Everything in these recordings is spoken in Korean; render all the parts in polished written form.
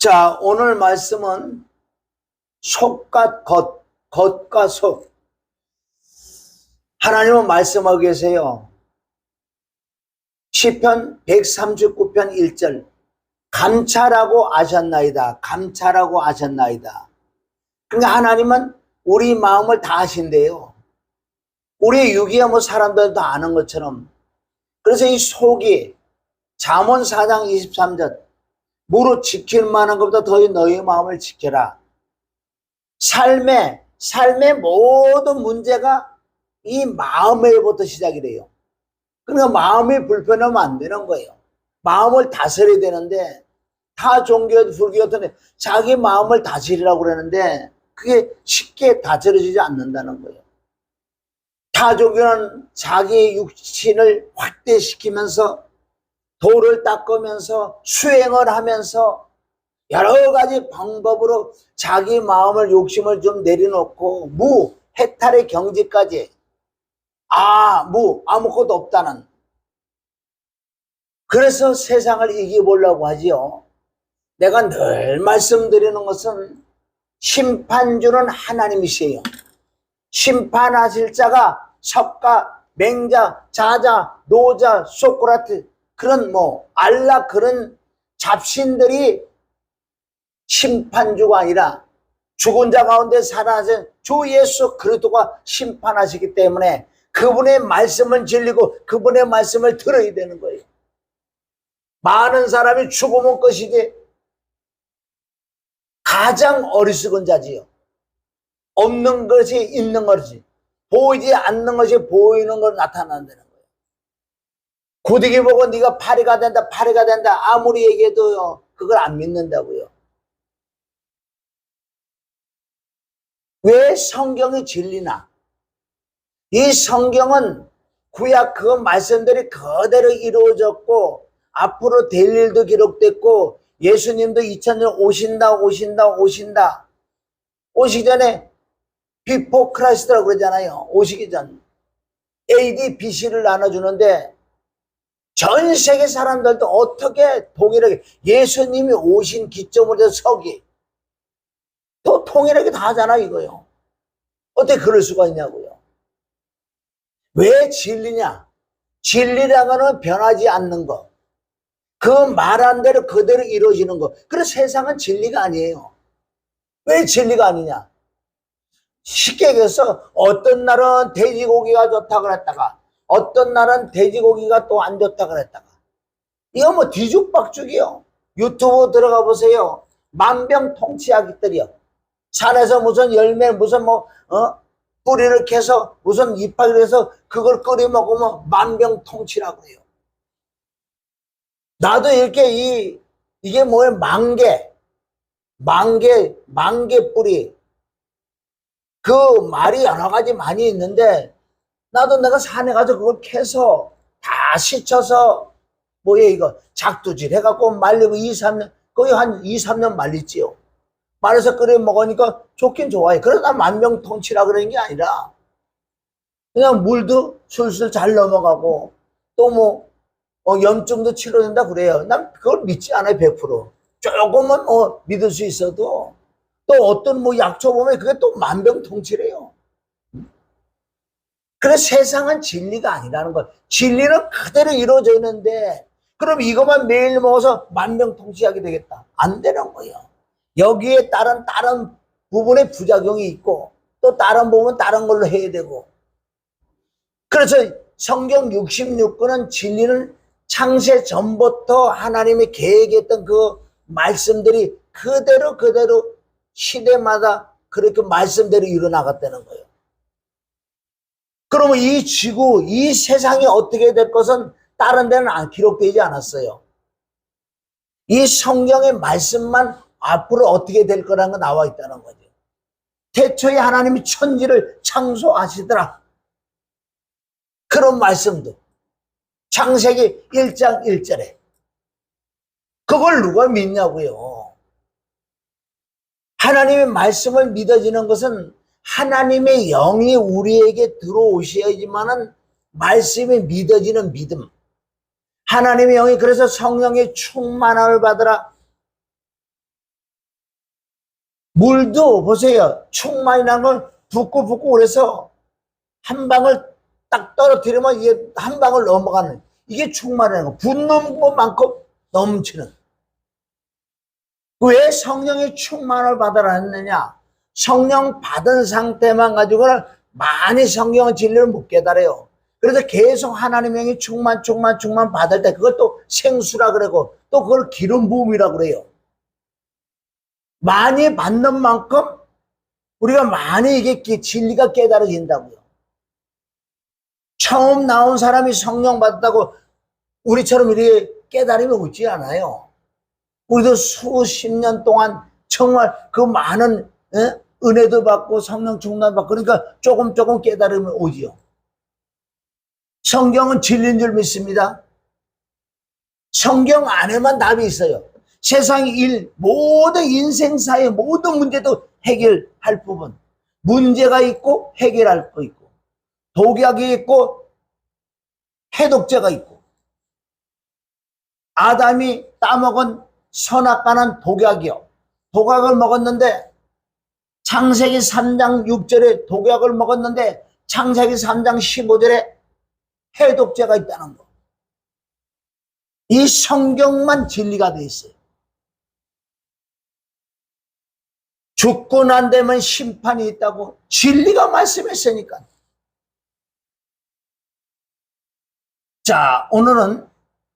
자, 오늘 말씀은 속과 겉, 겉과 속. 하나님은 말씀하고 계세요. 시편 139편 1절. 감찰하고 아셨나이다. 감찰하고 아셨나이다. 그러니까 하나님은 우리 마음을 다 아신대요. 우리 유기야 뭐 사람들도 아는 것처럼. 그래서 이 속이 잠언 4장 23절. 무릇 지킬 만한 것보다 더히 너희 마음을 지켜라. 삶의 모든 문제가 이 마음에부터 시작이 돼요. 그러니까 마음이 불편하면 안 되는 거예요. 마음을 다스려야 되는데, 타 종교, 불교 같은 자기 마음을 다스리라고 그러는데 그게 쉽게 다스려지지 않는다는 거예요. 타 종교는 자기 육신을 확대시키면서 돌을 닦으면서 수행을 하면서 여러 가지 방법으로 자기 마음을 욕심을 좀 내려놓고 해탈의 경지까지 아무것도 없다는. 그래서 세상을 이겨보려고 하지요. 내가 늘 말씀드리는 것은 심판주는 하나님이세요. 심판하실 자가 석가, 맹자, 자자, 노자, 소크라트 그런 알라 그런 잡신들이 심판주가 아니라 죽은 자 가운데 살아나신 주 예수 그리스도가 심판하시기 때문에 그분의 말씀을 진리고 그분의 말씀을 들어야 되는 거예요. 많은 사람이 죽으면 끝이지 가장 어리석은 자지요. 없는 것이 있는 것이지 보이지 않는 것이 보이는 걸 나타난다는 거예요. 구디기 보고 네가 파리가 된다 아무리 얘기해도요 그걸 안 믿는다고요. 왜 성경이 진리나? 이 성경은 구약 그 말씀들이 그대로 이루어졌고 앞으로 될 일도 기록됐고 예수님도 2000년 오신다 오시기 전에 비포 크라이스트라고 그러잖아요. 오시기 전 AD, BC를 나눠주는데 전 세계 사람들도 어떻게 동일하게 예수님이 오신 기점으로 서기 또 통일하게 다 하잖아 이거요. 어떻게 그럴 수가 있냐고요. 왜 진리냐? 진리라는 거는 변하지 않는 거. 그 말한 대로 그대로 이루어지는 거. 그래서 세상은 진리가 아니에요. 왜 진리가 아니냐? 쉽게 얘기해서 어떤 날은 돼지고기가 좋다 그랬다가 어떤 날은 돼지고기가 또 안 좋다 그랬다가 이거 뒤죽박죽이요. 유튜브 들어가 보세요. 만병통치약들이요. 산에서 무슨 열매 뿌리를 캐서 무슨 이파리를 해서 그걸 끓여 먹으면 만병통치라고 해요. 나도 이렇게 이게 뭐예요? 만개 뿌리. 그 말이 여러 가지 많이 있는데 나도 내가 산에 가서 그걸 캐서 다 씻어서 이거 작두질 해갖고 말리고 2-3년 거의 한 2-3년 말리지요. 말려서 끓여 먹으니까 좋긴 좋아요. 그러나 만병통치라 그러는 게 아니라 그냥 물도 술술 잘 넘어가고 또 염증도 치료된다 그래요. 난 그걸 믿지 않아요. 100%. 조금은 믿을 수 있어도 또 어떤 약초 보면 그게 또 만병통치래요. 그래서 세상은 진리가 아니라는 것. 진리는 그대로 이루어져 있는데 그럼 이것만 매일 먹어서 만병통치하게 되겠다. 안 되는 거예요. 여기에 다른 부분의 부작용이 있고 또 다른 부분은 다른 걸로 해야 되고. 그래서 성경 66권은 진리는 창세 전부터 하나님이 계획했던 그 말씀들이 그대로 시대마다 그렇게 말씀대로 일어나갔다는 거예요. 그러면 이 지구, 이 세상이 어떻게 될 것은 다른 데는 기록되지 않았어요. 이 성경의 말씀만 앞으로 어떻게 될 거라는 거 나와 있다는 거죠. 태초에 하나님이 천지를 창조하시더라. 그런 말씀도 창세기 1장 1절에 그걸 누가 믿냐고요. 하나님의 말씀을 믿어지는 것은 하나님의 영이 우리에게 들어오셔야지만은 말씀이 믿어지는 믿음. 하나님의 영이 그래서 성령의 충만함을 받으라. 물도 보세요. 충만이 난 걸 붓고 그래서 한 방울 딱 떨어뜨리면 이게 한 방울 넘어가는, 이게 충만이라는 거. 붓는 것만큼 넘치는. 왜 성령의 충만을 받으라 했느냐? 성령 받은 상태만 가지고는 많이 성경의 진리를 못 깨달아요. 그래서 계속 하나님의 영이 충만 받을 때 그것도 생수라 그러고 또 그걸 기름 부음이라 그래요. 많이 받는 만큼 우리가 많이 이게 진리가 깨달아진다고요. 처음 나온 사람이 성령 받았다고 우리처럼 이렇게 깨달음이 오지 않아요. 우리도 수십 년 동안 정말 그 많은 은혜도 받고 성령 충만 받고 그러니까 조금 깨달음이 오지요. 성경은 진리인 줄 믿습니다. 성경 안에만 답이 있어요. 세상 일, 모든 인생사의 모든 문제도 해결할 부분. 문제가 있고 해결할 거 있고, 독약이 있고 해독제가 있고. 아담이 따먹은 선악과는 독약이요. 독약을 먹었는데 창세기 3장 6절에 독약을 먹었는데 창세기 3장 15절에 해독제가 있다는 거. 이 성경만 진리가 돼 있어요. 죽고 난 다음에 심판이 있다고 진리가 말씀했으니까. 자, 오늘은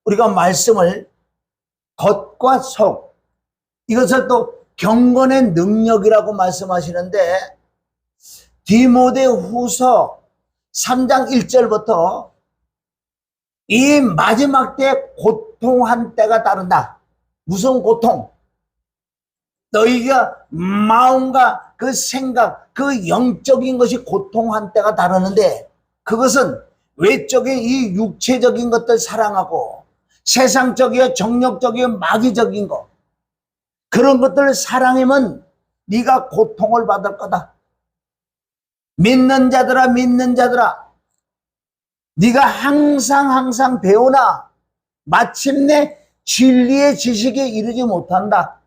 우리가 말씀을 겉과 속, 이것을 또 경건의 능력이라고 말씀하시는데 디모데후서 3장 1절부터 이 마지막 때 고통한 때가 따른다. 무슨 고통? 너희가 마음과 그 생각, 그 영적인 것이 고통한 때가 따르는데 그것은 외적인 이 육체적인 것들 사랑하고 세상적이고 정력적이고 마귀적인 것, 그런 것들을 사랑하면 네가 고통을 받을 거다. 믿는 자들아 네가 항상 배우나 마침내 진리의 지식에 이르지 못한다.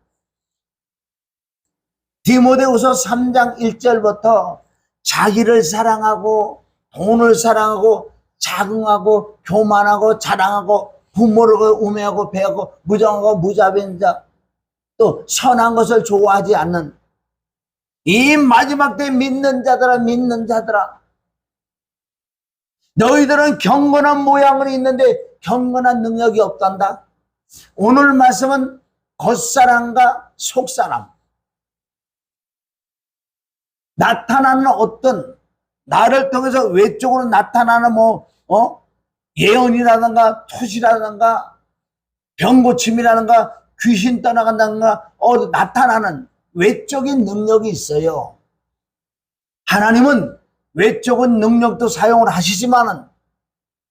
디모데후서 3장 1절부터 자기를 사랑하고 돈을 사랑하고 자긍하고 교만하고 자랑하고 부모를 우매하고 배하고 무정하고 무자비한 자, 또 선한 것을 좋아하지 않는 이 마지막 때 믿는 자들아 너희들은 경건한 모양은 있는데 경건한 능력이 없단다. 오늘 말씀은 겉사람과 속사람, 나타나는 어떤 나를 통해서 외적으로 나타나는 예언이라든가 토시라든가 병고침이라든가 귀신 떠나간다든가 나타나는 외적인 능력이 있어요. 하나님은 외적인 능력도 사용을 하시지만은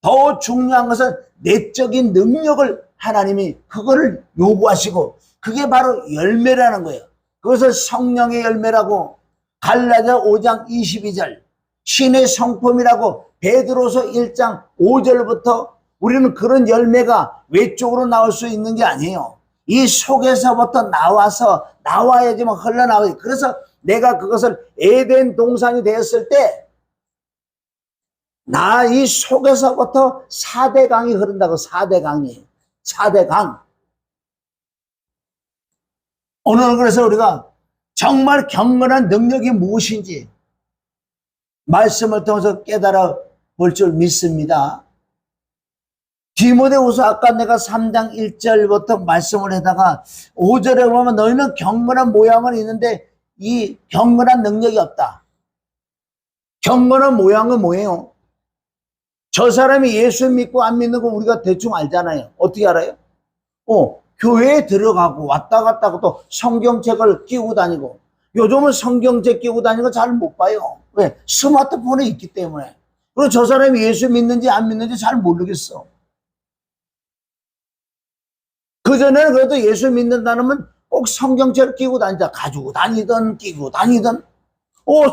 더 중요한 것은 내적인 능력을 하나님이 그거를 요구하시고 그게 바로 열매라는 거예요. 그것을 성령의 열매라고 갈라디아 5장 22절 신의 성품이라고 베드로서 1장 5절부터 우리는 그런 열매가 외적으로 나올 수 있는 게 아니에요. 이 속에서부터 나와야지만 흘러나와요. 그래서 내가 그것을 에덴 동산이 되었을 때 나 이 속에서부터 4대 강이 흐른다고. 4대 강이 4대 강. 오늘은 그래서 우리가 정말 경건한 능력이 무엇인지 말씀을 통해서 깨달아 볼 줄 믿습니다. 디모데후서 아까 내가 3장 1절부터 말씀을 하다가 5절에 보면 너희는 경건한 모양은 있는데 이 경건한 능력이 없다. 경건한 모양은 뭐예요? 저 사람이 예수 믿고 안 믿는 거 우리가 대충 알잖아요. 어떻게 알아요? 교회에 들어가고 왔다 갔다 하고 또 성경책을 끼고 다니고. 요즘은 성경책 끼고 다니는 거 잘 못 봐요. 왜? 스마트폰에 있기 때문에. 그리고 저 사람이 예수 믿는지 안 믿는지 잘 모르겠어. 그전에는 그래도 예수 믿는다면 꼭 성경책을 끼고 다니다. 가지고 다니든 끼고 다니든.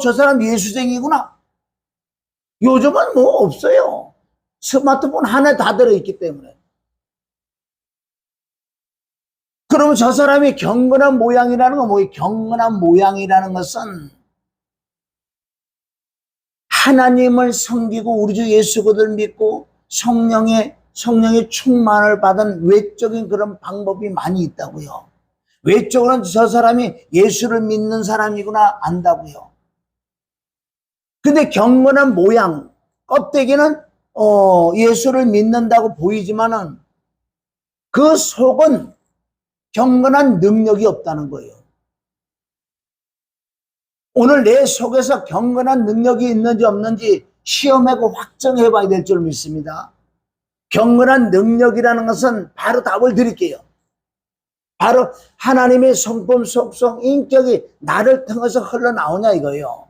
저 사람 예수쟁이구나. 요즘은 뭐 없어요. 스마트폰 하나에 다 들어있기 때문에. 그러면 저 사람이 경건한 모양이라는 건 뭐예요? 경건한 모양이라는 것은 하나님을 섬기고 우리 주 예수 그리스도를 믿고 성령의 충만을 받은 외적인 그런 방법이 많이 있다고요. 외적으로는 저 사람이 예수를 믿는 사람이구나 안다고요. 근데 경건한 모양, 껍데기는 예수를 믿는다고 보이지만은 그 속은 경건한 능력이 없다는 거예요. 오늘 내 속에서 경건한 능력이 있는지 없는지 시험하고 확정해 봐야 될 줄 믿습니다. 경건한 능력이라는 것은 바로 답을 드릴게요. 바로 하나님의 성품, 속성, 인격이 나를 통해서 흘러나오냐 이거예요.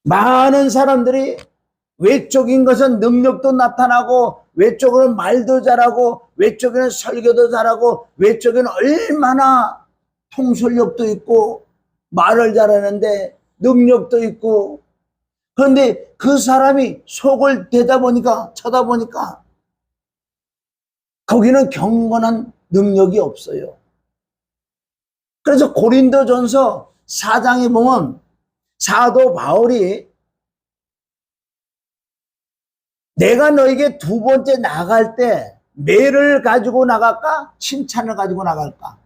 많은 사람들이 외적인 것은 능력도 나타나고 외적으로는 말도 잘하고 외적으로는 설교도 잘하고 외적으로는 얼마나 통솔력도 있고 말을 잘하는데 능력도 있고, 그런데 그 사람이 속을 쳐다보니까 거기는 경건한 능력이 없어요. 그래서 고린도전서 4장에 보면 사도 바울이 내가 너에게 두 번째 나갈 때 매를 가지고 나갈까? 칭찬을 가지고 나갈까?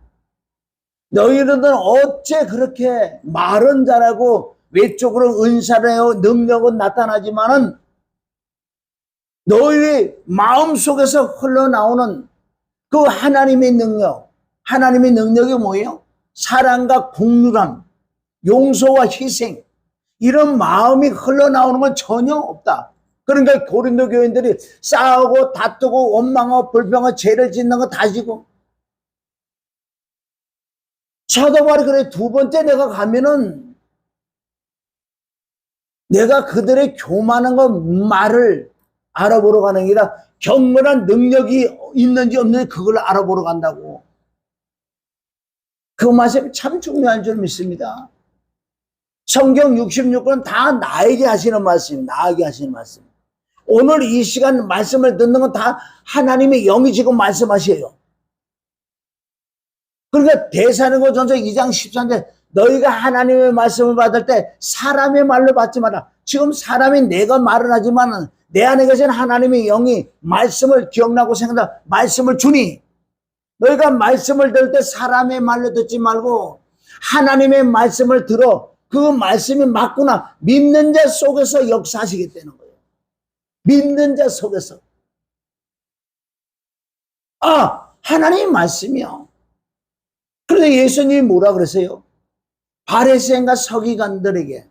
너희들은 어째 그렇게 말은 잘하고 외적으로 은사를 능력은 나타나지만은 너희 마음속에서 흘러나오는 그 하나님의 능력이 뭐예요? 사랑과 긍휼함, 용서와 희생, 이런 마음이 흘러나오는 건 전혀 없다. 그러니까 고린도 교인들이 싸우고 다투고 원망하고 불평하고 죄를 짓는 거 다 지고, 사도 바울이 그래 두 번째 내가 가면은 내가 그들의 교만한 거 말을 알아보러 가는 게 아니라 경건한 능력이 있는지 없는지 그걸 알아보러 간다고. 그 말씀이 참 중요한 줄 믿습니다. 성경 66권은 다 나에게 하시는 말씀, 나에게 하시는 말씀. 오늘 이 시간 말씀을 듣는 건 다 하나님의 영이 지금 말씀하셔요. 그러니까 데살로니가전서 2장 13절 너희가 하나님의 말씀을 받을 때 사람의 말로 받지 마라. 지금 사람이 내가 말을 하지만 내 안에 계신 하나님의 영이 말씀을 기억나고 생각나 말씀을 주니, 너희가 말씀을 들을 때 사람의 말로 듣지 말고 하나님의 말씀을 들어 그 말씀이 맞구나 믿는 자 속에서 역사하시겠다는 거예요. 믿는 자 속에서. 하나님의 말씀이요. 그런데 예수님이 뭐라 그랬어요? 바리새인과 서기관들에게,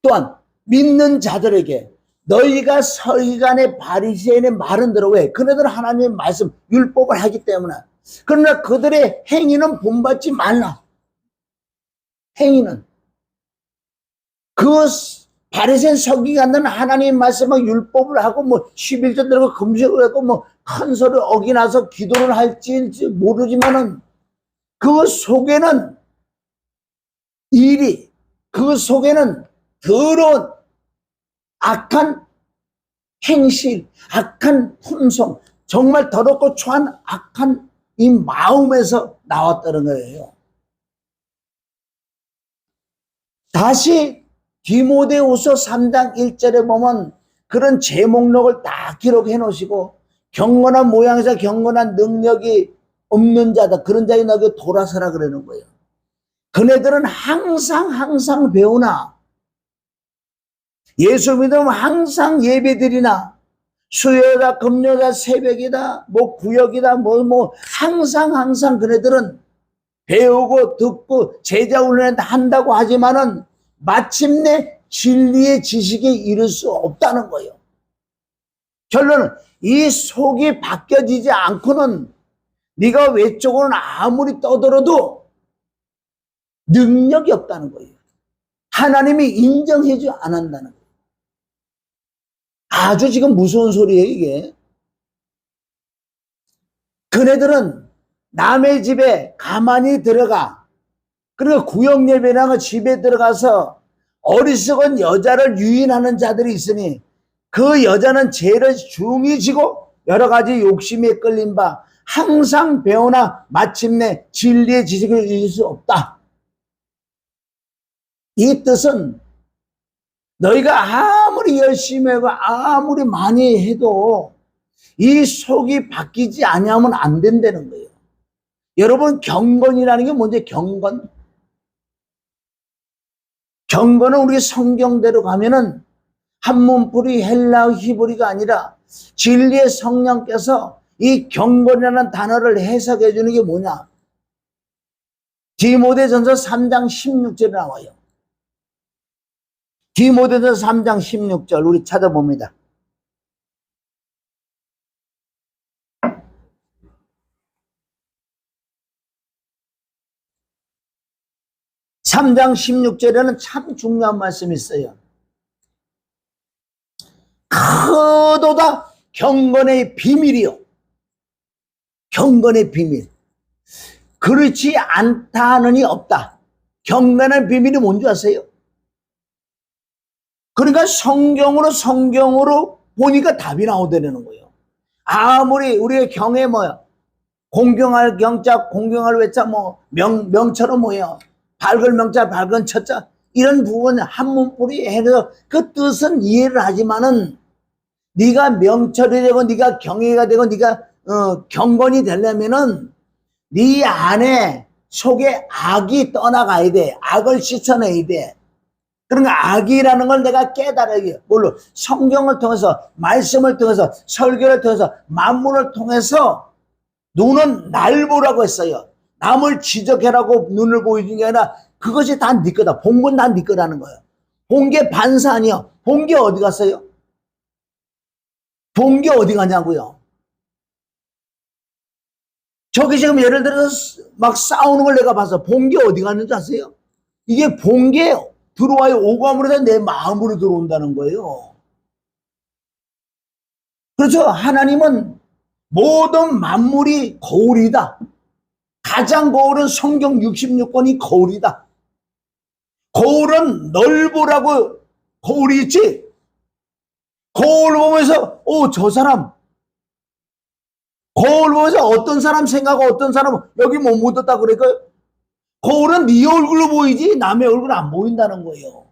또한 믿는 자들에게 너희가 서기관의 바리새인의 말은 들어. 왜? 그네들은 하나님의 말씀 율법을 하기 때문에. 그러나 그들의 행위는 본받지 말라. 행위는 그 바리새인 서기관들은 하나님의 말씀과 율법을 하고 11조 들고 금식을 하고 큰 소리 어기나서 기도를 할지 모르지만은 그 속에는 그 속에는 더러운 악한 행실, 악한 품성, 정말 더럽고 초한 악한 이 마음에서 나왔다는 거예요. 다시 디모데후서 3장 1절에 보면 그런 제목록을 다 기록해 놓으시고, 경건한 모양에서 경건한 능력이 없는 자다, 그런 자에 너에게 돌아서라 그러는 거예요. 그네들은 항상 배우나, 예수 믿으면 항상 예배드리나, 수요일이다, 금요일이다, 새벽이다, 구역이다, 항상 그네들은 배우고 듣고 제자 훈련 한다고 하지만은 마침내 진리의 지식에 이를 수 없다는 거예요. 결론은 이 속이 바뀌어지지 않고는 네가 외적으로는 아무리 떠들어도 능력이 없다는 거예요. 하나님이 인정해주지 않는다는 거예요. 아주 지금 무서운 소리예요, 이게. 그네들은 남의 집에 가만히 들어가, 그리고 구역 예배나 집에 들어가서 어리석은 여자를 유인하는 자들이 있으니 그 여자는 죄를 중히 지고 여러 가지 욕심에 끌린 바 항상 배우나 마침내 진리의 지식을 이룰 수 없다. 이 뜻은 너희가 아무리 열심히 하고 아무리 많이 해도 이 속이 바뀌지 아니하면 안 된다는 거예요. 여러분, 경건이라는 게 뭔지 경건? 경건은 우리 성경대로 가면은 한문풀이 헬라어 히브리가 아니라 진리의 성령께서 이 경건이라는 단어를 해석해 주는 게 뭐냐? 디모데전서 3장 16절에 나와요. 디모데전서 3장 16절 우리 찾아봅니다. 3장 16절에는 참 중요한 말씀이 있어요. 크도다 경건의 비밀이요. 경건의 비밀. 그렇지 않다는이 없다. 경건의 비밀이 뭔지 아세요? 그러니까 성경으로 보니까 답이 나오다는 거예요. 아무리 우리의 경에 뭐야? 공경할 경자, 공경할 외자, 명처럼 뭐예요? 밝은 명자, 밝은 처자. 이런 부분 한문풀이 해서 그 뜻은 이해를 하지만은 네가 명철이 되고 네가 경애가 되고 네가 경건이 되려면은 네 안에 속에 악이 떠나가야 돼. 악을 씻어내야 돼. 그러니까 악이라는 걸 내가 깨달아야 돼. 물론 성경을 통해서, 말씀을 통해서, 설교를 통해서, 만물을 통해서 눈은 날 보라고 했어요. 남을 지적해라고 눈을 보여준 게 아니라 그것이 다 네 거다. 본 건 다 네 거라는 거예요. 본 게 반사 아니야. 본 게 어디 갔어요? 본 게 어디 가냐고요. 저기 지금 예를 들어서 막 싸우는 걸 내가 봐서 본 게 어디 갔는지 아세요? 이게 본 게 들어와요. 오감으로 해서 내 마음으로 들어온다는 거예요. 그렇죠. 하나님은 모든 만물이 거울이다. 가장 거울은 성경 66권이 거울이다. 거울은 널 보라고 거울이 있지. 거울 보면서 저 사람, 거울 보면서 어떤 사람 생각하고 어떤 사람은 여기 뭐 묻었다 그러니까 거울은 네 얼굴로 보이지 남의 얼굴은 안 보인다는 거예요.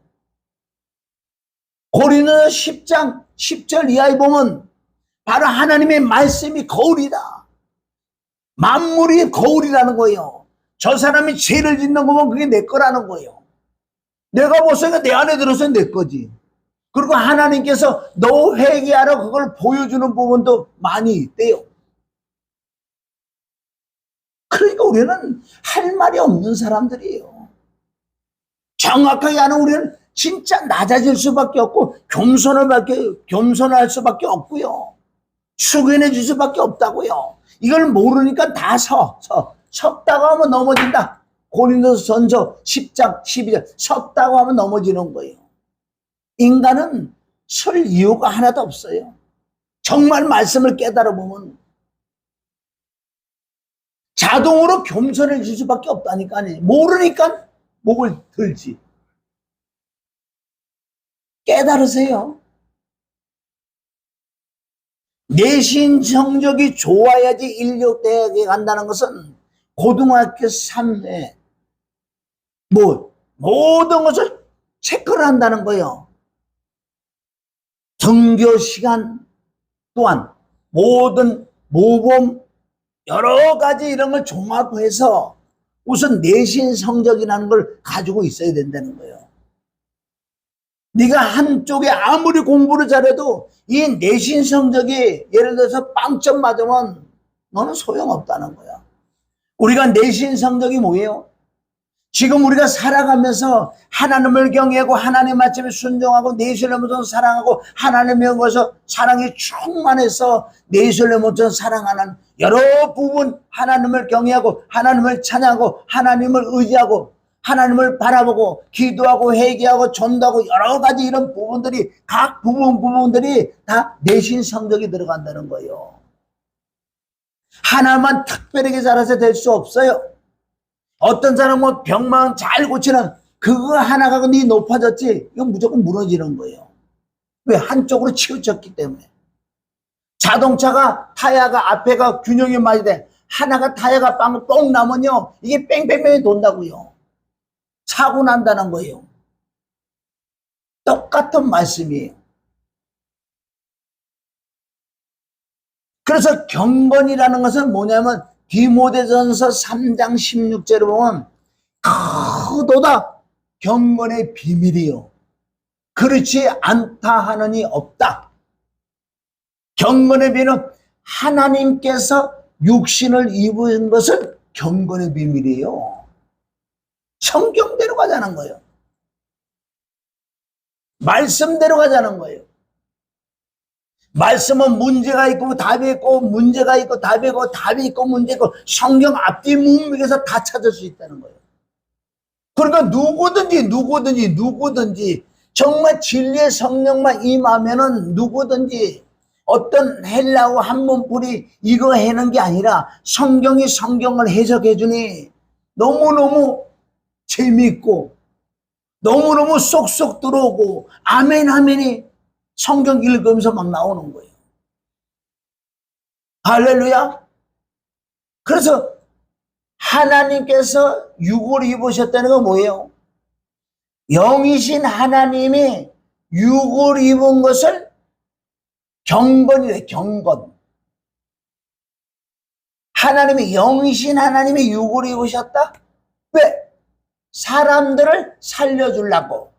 고린도서 10장 10절 이하에 보면 바로 하나님의 말씀이 거울이다. 만물이 거울이라는 거예요. 저 사람이 죄를 짓는 거면 그게 내 거라는 거예요. 내가 보니까 내 안에 들어서 내 거지. 그리고 하나님께서 너 회개하라 그걸 보여주는 부분도 많이 있대요. 그러니까 우리는 할 말이 없는 사람들이에요. 정확하게 하는 우리는 진짜 낮아질 수밖에 없고 겸손할 수밖에 없고요. 숙연해 줄 수밖에 없다고요. 이걸 모르니까 다 섰다고 하면 넘어진다. 고린도전서 10장 12절 섰다고 하면 넘어지는 거예요. 인간은 설 이유가 하나도 없어요. 정말 말씀을 깨달아 보면 자동으로 겸손해질 수밖에 없다니까요. 모르니까 목을 들지. 깨달으세요. 내신 성적이 좋아야지 인력대학에 간다는 것은 고등학교 3회 모든 것을 체크를 한다는 거예요. 등교 시간 또한 모든 모범 여러 가지 이런 걸 종합해서 우선 내신 성적이라는 걸 가지고 있어야 된다는 거예요. 네가 한쪽에 아무리 공부를 잘해도 이 내신 성적이 예를 들어서 빵점 맞으면 너는 소용없다는 거야. 우리가 내신 성적이 뭐예요? 지금 우리가 살아가면서 하나님을 경외하고 하나님 말씀에 순종하고 내실을 모든 사랑하고 하나님의 것서 사랑이 충만해서 내실을 모든 사랑하는 여러 부분 하나님을 경외하고 하나님을 찬양하고 하나님을 의지하고 하나님을 바라보고 기도하고 회개하고 전도하고 여러 가지 이런 부분들이 각 부분들이 다 내신 성적이 들어간다는 거예요. 하나만 특별하게 잘해서 될 수 없어요. 어떤 사람은 병만 잘 고치는 그거 하나 가고 네 높아졌지 이건 무조건 무너지는 거예요. 왜? 한쪽으로 치우쳤기 때문에. 자동차가 타이어가 앞에가 균형이 맞아야 돼. 하나가 타이어가 뻥 나면요, 이게 뺑뺑뺑이 돈다고요. 사고 난다는 거예요. 똑같은 말씀이에요. 그래서 경건이라는 것은 뭐냐면 디모데전서 3장 16절에 보면 크도다 경건의 비밀이요 그렇지 않다 하느니 없다. 경건의 비밀은 하나님께서 육신을 입은 것은 경건의 비밀이에요. 성경대로 가자는 거예요. 말씀대로 가자는 거예요. 말씀은 문제가 있고 답이 있고 문제가 있고 답이 있고 답이 있고 문제 있고 성경 앞뒤 문맥에서 다 찾을 수 있다는 거예요. 그러니까 누구든지 정말 진리의 성령만 임하면은 누구든지 어떤 헬라어 한문풀이 이거 해는 게 아니라 성경이 성경을 해석해 주니 너무너무 재미있고 너무너무 쏙쏙 들어오고 아멘 아멘이 성경 읽으면서 막 나오는 거예요. 할렐루야. 그래서 하나님께서 육을 입으셨다는 건 뭐예요? 영이신 하나님이 육을 입은 것을 경건이래. 경건. 하나님이 영이신 하나님이 육을 입으셨다? 왜? 사람들을 살려주려고.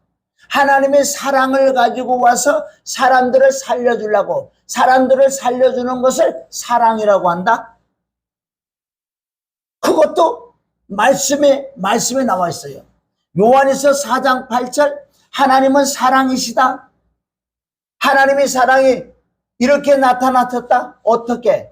하나님의 사랑을 가지고 와서 사람들을 살려주려고. 사람들을 살려주는 것을 사랑이라고 한다. 그것도 말씀에 나와 있어요. 요한에서 4장 8절 하나님은 사랑이시다. 하나님의 사랑이 이렇게 나타났다. 어떻게?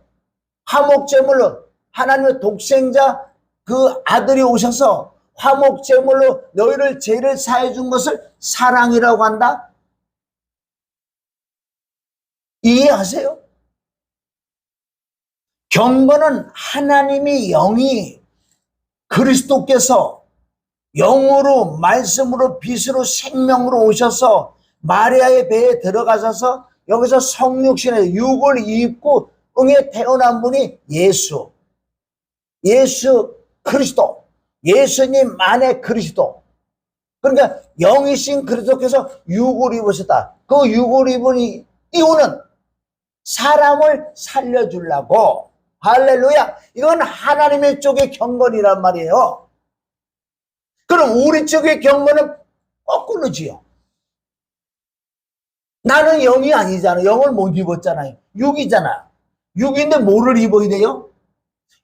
화목제물로 하나님의 독생자 그 아들이 오셔서 화목제물로 너희를 죄를 사해 준 것을 사랑이라고 한다. 이해하세요? 경건은 하나님의 영이 그리스도께서 영으로 말씀으로 빛으로 생명으로 오셔서 마리아의 배에 들어가셔서 여기서 성육신의 육을 입고 응에 태어난 분이 예수 그리스도, 예수님 안에 그리스도. 그러니까 영이신 그리스도께서 육을 입으셨다. 그 육을 입은 이유는 사람을 살려주려고. 할렐루야. 이건 하나님의 쪽의 경건이란 말이에요. 그럼 우리 쪽의 경건은 거꾸로지요. 나는 영이 아니잖아. 영을 못 입었잖아요. 육이잖아. 육인데 뭐를 입어야 돼요?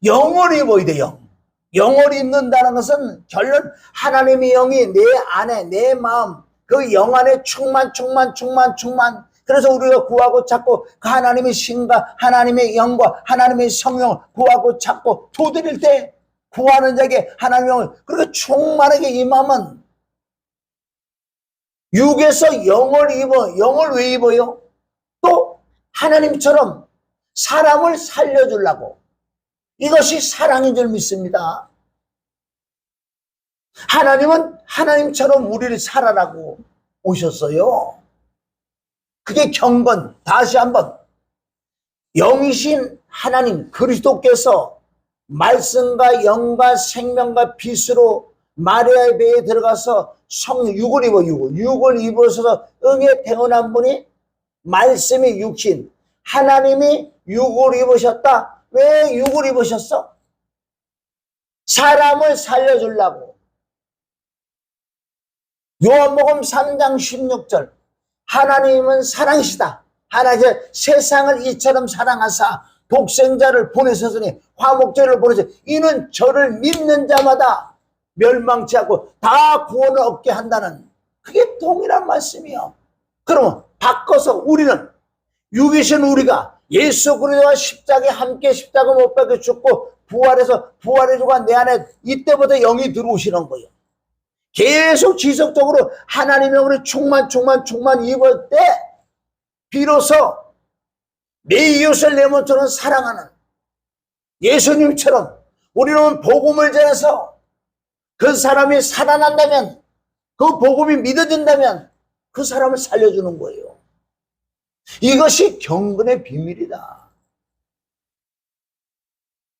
영을 입어야 돼요. 영을 입는다는 것은 결론 하나님의 영이 내 안에 내 마음 그 영 안에 충만. 그래서 우리가 구하고 찾고 그 하나님의 신과 하나님의 영과 하나님의 성령을 구하고 찾고 두드릴 때 구하는 자에게 하나님의 영을 그렇게 충만하게 임하면 육에서 영을 입어. 영을 왜 입어요? 또 하나님처럼 사람을 살려주려고. 이것이 사랑인 줄 믿습니다. 하나님은 하나님처럼 우리를 살아라고 오셨어요. 그게 경건. 다시 한번 영이신 하나님 그리스도께서 말씀과 영과 생명과 빛으로 마리아의 배에 들어가서 육을 입어. 육을 입어서 응에 태어난 분이 말씀이 육신 하나님이 육을 입으셨다. 왜 육을 입으셨어? 사람을 살려주려고. 요한복음 3장 16절 하나님은 사랑이시다. 하나님 세상을 이처럼 사랑하사 독생자를 보내셨으니 화목제를 보내서 이는 저를 믿는 자마다 멸망치 않고 다 구원을 얻게 한다는 그게 동일한 말씀이요. 그러면 바꿔서 우리는 육이신 우리가 예수 그리스도와 십자가에 함께 십자가 못 박혀 죽고 부활해서 부활해주고 내 안에 이때부터 영이 들어오시는 거예요. 계속 지속적으로 하나님의 영으로 충만 입을 때 비로소 내 이웃을 내 몸처럼 사랑하는 예수님처럼 우리는 복음을 전해서 그 사람이 살아난다면 그 복음이 믿어진다면 그 사람을 살려주는 거예요. 이것이 경건의 비밀이다.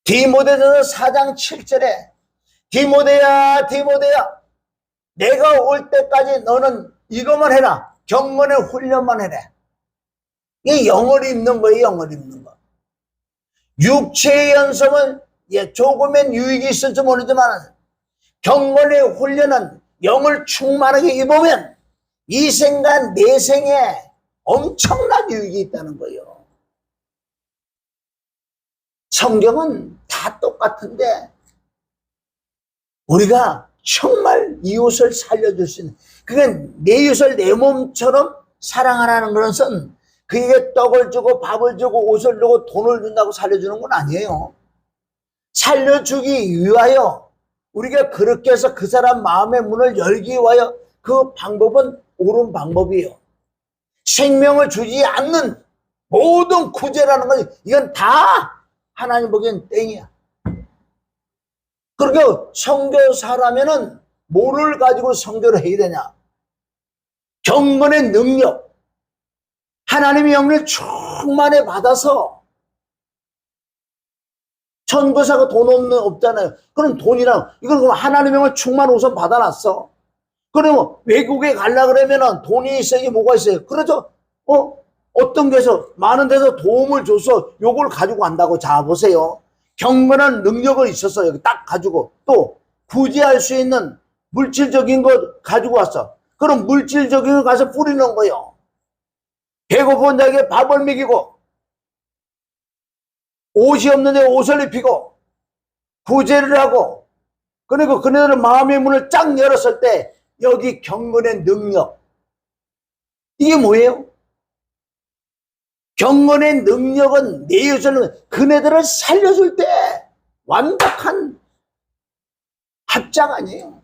디모데전서 4장 7절에 디모데야 디모데야 내가 올 때까지 너는 이것만 해라. 경건의 훈련만 해라. 이게 영을 입는 거예요. 영을 입는 거. 육체의 연습은 조금의 유익이 있을지 모르지만 경건의 훈련은 영을 충만하게 입으면 이 생간 내 생에 엄청난 유익이 있다는 거예요. 성경은 다 똑같은데 우리가 정말 이웃을 살려줄 수 있는, 그게 내 이웃을 내 몸처럼 사랑하라는 것은 그에게 떡을 주고 밥을 주고 옷을 주고 돈을 준다고 살려주는 건 아니에요. 살려주기 위하여 우리가 그렇게 해서 그 사람 마음의 문을 열기 위하여 그 방법은 옳은 방법이에요. 생명을 주지 않는 모든 구제라는 건 이건 다 하나님 보기엔 땡이야. 그러니까 선교사라면은 뭐를 가지고 선교를 해야 되냐? 경건의 능력, 하나님의 영을 충만히 받아서, 선교사가 돈 없잖아요. 그럼 돈이랑 이걸 그럼 하나님의 영을 충만 우선 받아놨어. 그러면 외국에 가려고 그러면은 돈이 있어야지 뭐가 있어요. 그래서 어떤 데서 많은 데서 도움을 줘서 요걸 가지고 간다고. 자 보세요. 경건한 능력을 있어서 여기 딱 가지고 또 구제할 수 있는 물질적인 것 가지고 왔어. 그럼 물질적인 거 가서 뿌리는 거예요. 배고픈 자에게 밥을 먹이고 옷이 없는 데 옷을 입히고 구제를 하고, 그리고 그네들의 마음의 문을 쫙 열었을 때 여기 경건의 능력, 이게 뭐예요? 경건의 능력은 내 이웃을, 그네들을 살려줄 때 완벽한 합작 아니에요.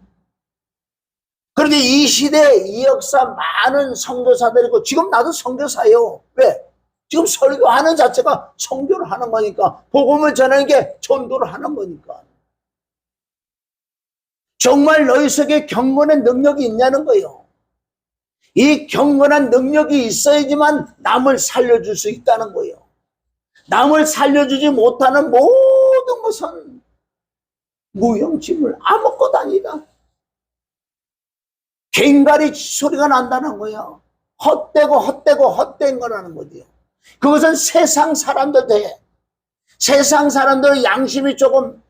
그런데 이 시대 이 역사 많은 선교사들이고, 지금 나도 선교사예요. 왜? 지금 설교하는 자체가 선교를 하는 거니까, 복음을 전하는 게 전도를 하는 거니까. 정말 너희 속에 경건의 능력이 있냐는 거예요. 이 경건한 능력이 있어야지만 남을 살려줄 수 있다는 거예요. 남을 살려주지 못하는 모든 것은 무용지물, 아무것도 아니다. 갱가리 소리가 난다는 거예요. 헛된 거라는 거죠. 그것은 세상 사람들 돼. 세상 사람들 양심이 조금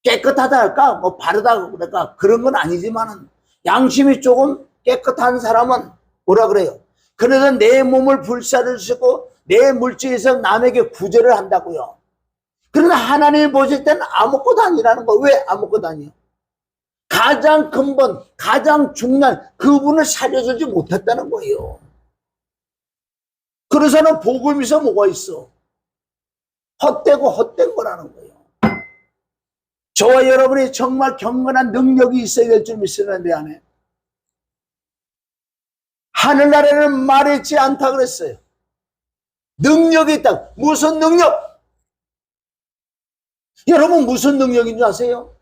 깨끗하다 할까? 뭐 바르다 그럴까? 그런 건 아니지만은 양심이 조금 깨끗한 사람은 뭐라 그래요? 그래서 내 몸을 불사를 쓰고 내 물질에서 남에게 구제를 한다고요. 그러나 하나님이 보실 때는 아무것도 아니라는 거예요. 왜 아무것도 아니에요? 가장 근본, 가장 중요한 그분을 살려주지 못했다는 거예요. 그래서는 복음에서 뭐가 있어? 헛된 거라는 거예요. 저와 여러분이 정말 경건한 능력이 있어야 될 줄 믿으면 내 안에. 하늘나라에는 말했지 않다 그랬어요. 능력이 있다. 무슨 능력? 여러분 무슨 능력인 줄 아세요?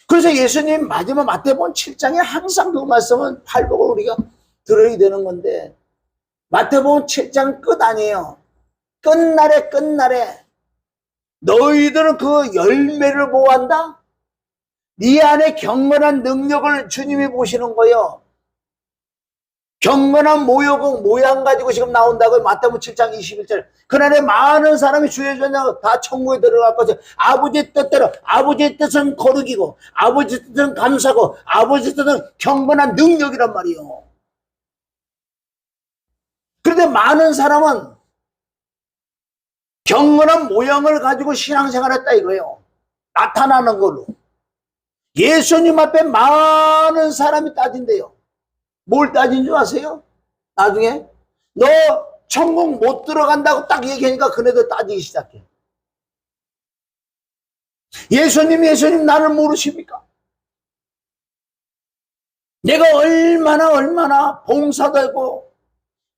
그래서 예수님 마지막 마태복음 7장에 항상 그 말씀은 팔복을 우리가 들어야 되는 건데, 마태복음 7장 끝 아니에요. 끝날에 너희들은 그 열매를 보호한다? 네 안에 경건한 능력을 주님이 보시는 거예요. 경건한 모양 가지고 지금 나온다고요. 마태복음 7장 21절. 그날에 많은 사람이 주의 전에 다 천국에 들어갈 것이요. 아버지의 뜻대로, 아버지의 뜻은 거룩이고, 아버지의 뜻은 감사고, 아버지의 뜻은 경건한 능력이란 말이에요. 그런데 많은 사람은 경건한 모양을 가지고 신앙생활했다 이거예요. 나타나는 걸로. 예수님 앞에 많은 사람이 따진대요. 뭘 따진 줄 아세요? 나중에 너 천국 못 들어간다고 딱 얘기하니까 그네들 따지기 시작해. 예수님 나를 모르십니까? 내가 얼마나 봉사도 하고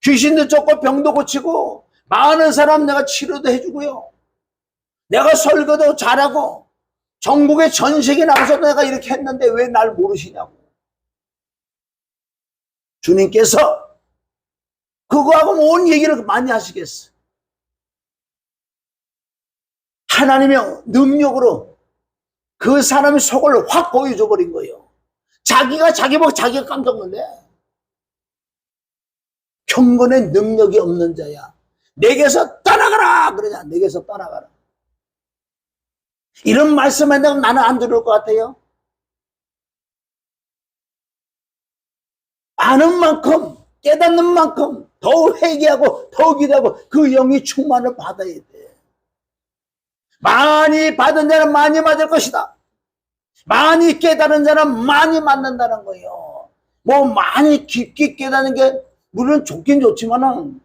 귀신도 쫓고 병도 고치고 많은 사람 내가 치료도 해주고요. 내가 설교도 잘하고 전국에 전 세계 나가서 내가 이렇게 했는데 왜 날 모르시냐고. 주님께서 그거하고 온 얘기를 많이 하시겠어. 하나님의 능력으로 그 사람의 속을 확 보여줘 버린 거예요. 자기가 자기 보고 자기가 깜짝 놀래. 경건의 능력이 없는 자야. 내게서 떠나가라 그러냐. 내게서 떠나가라. 이런 말씀 한다면 나는 안 들을 것 같아요. 아는 만큼 깨닫는 만큼 더 회개하고 더 기도하고 그 영이 충만을 받아야 돼. 많이 받은 자는 많이 받을 것이다. 많이 깨달은 자는 많이 받는다는 거예요. 뭐 많이 깊게 깨닫는 게 물론 좋긴 좋지만은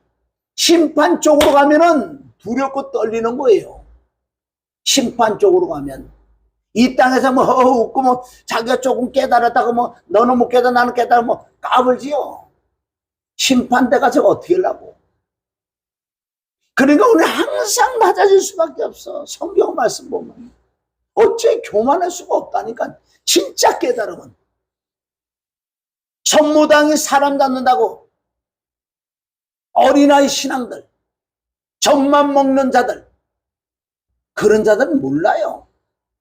심판 쪽으로 가면은 두렵고 떨리는 거예요. 심판 쪽으로 가면 이 땅에서 뭐 웃고 뭐 자기가 조금 깨달았다고 뭐 너는 못 깨달아 나는 깨달아 뭐 까불지요. 심판대 가서 어떻게 하려고. 그러니까 우리 항상 낮아질 수밖에 없어. 성경 말씀 보면 어째 교만할 수가 없다니까. 진짜 깨달으면 전무당이 사람 잡는다고 어린아이 신앙들 젖만 먹는 자들 그런 자들은 몰라요.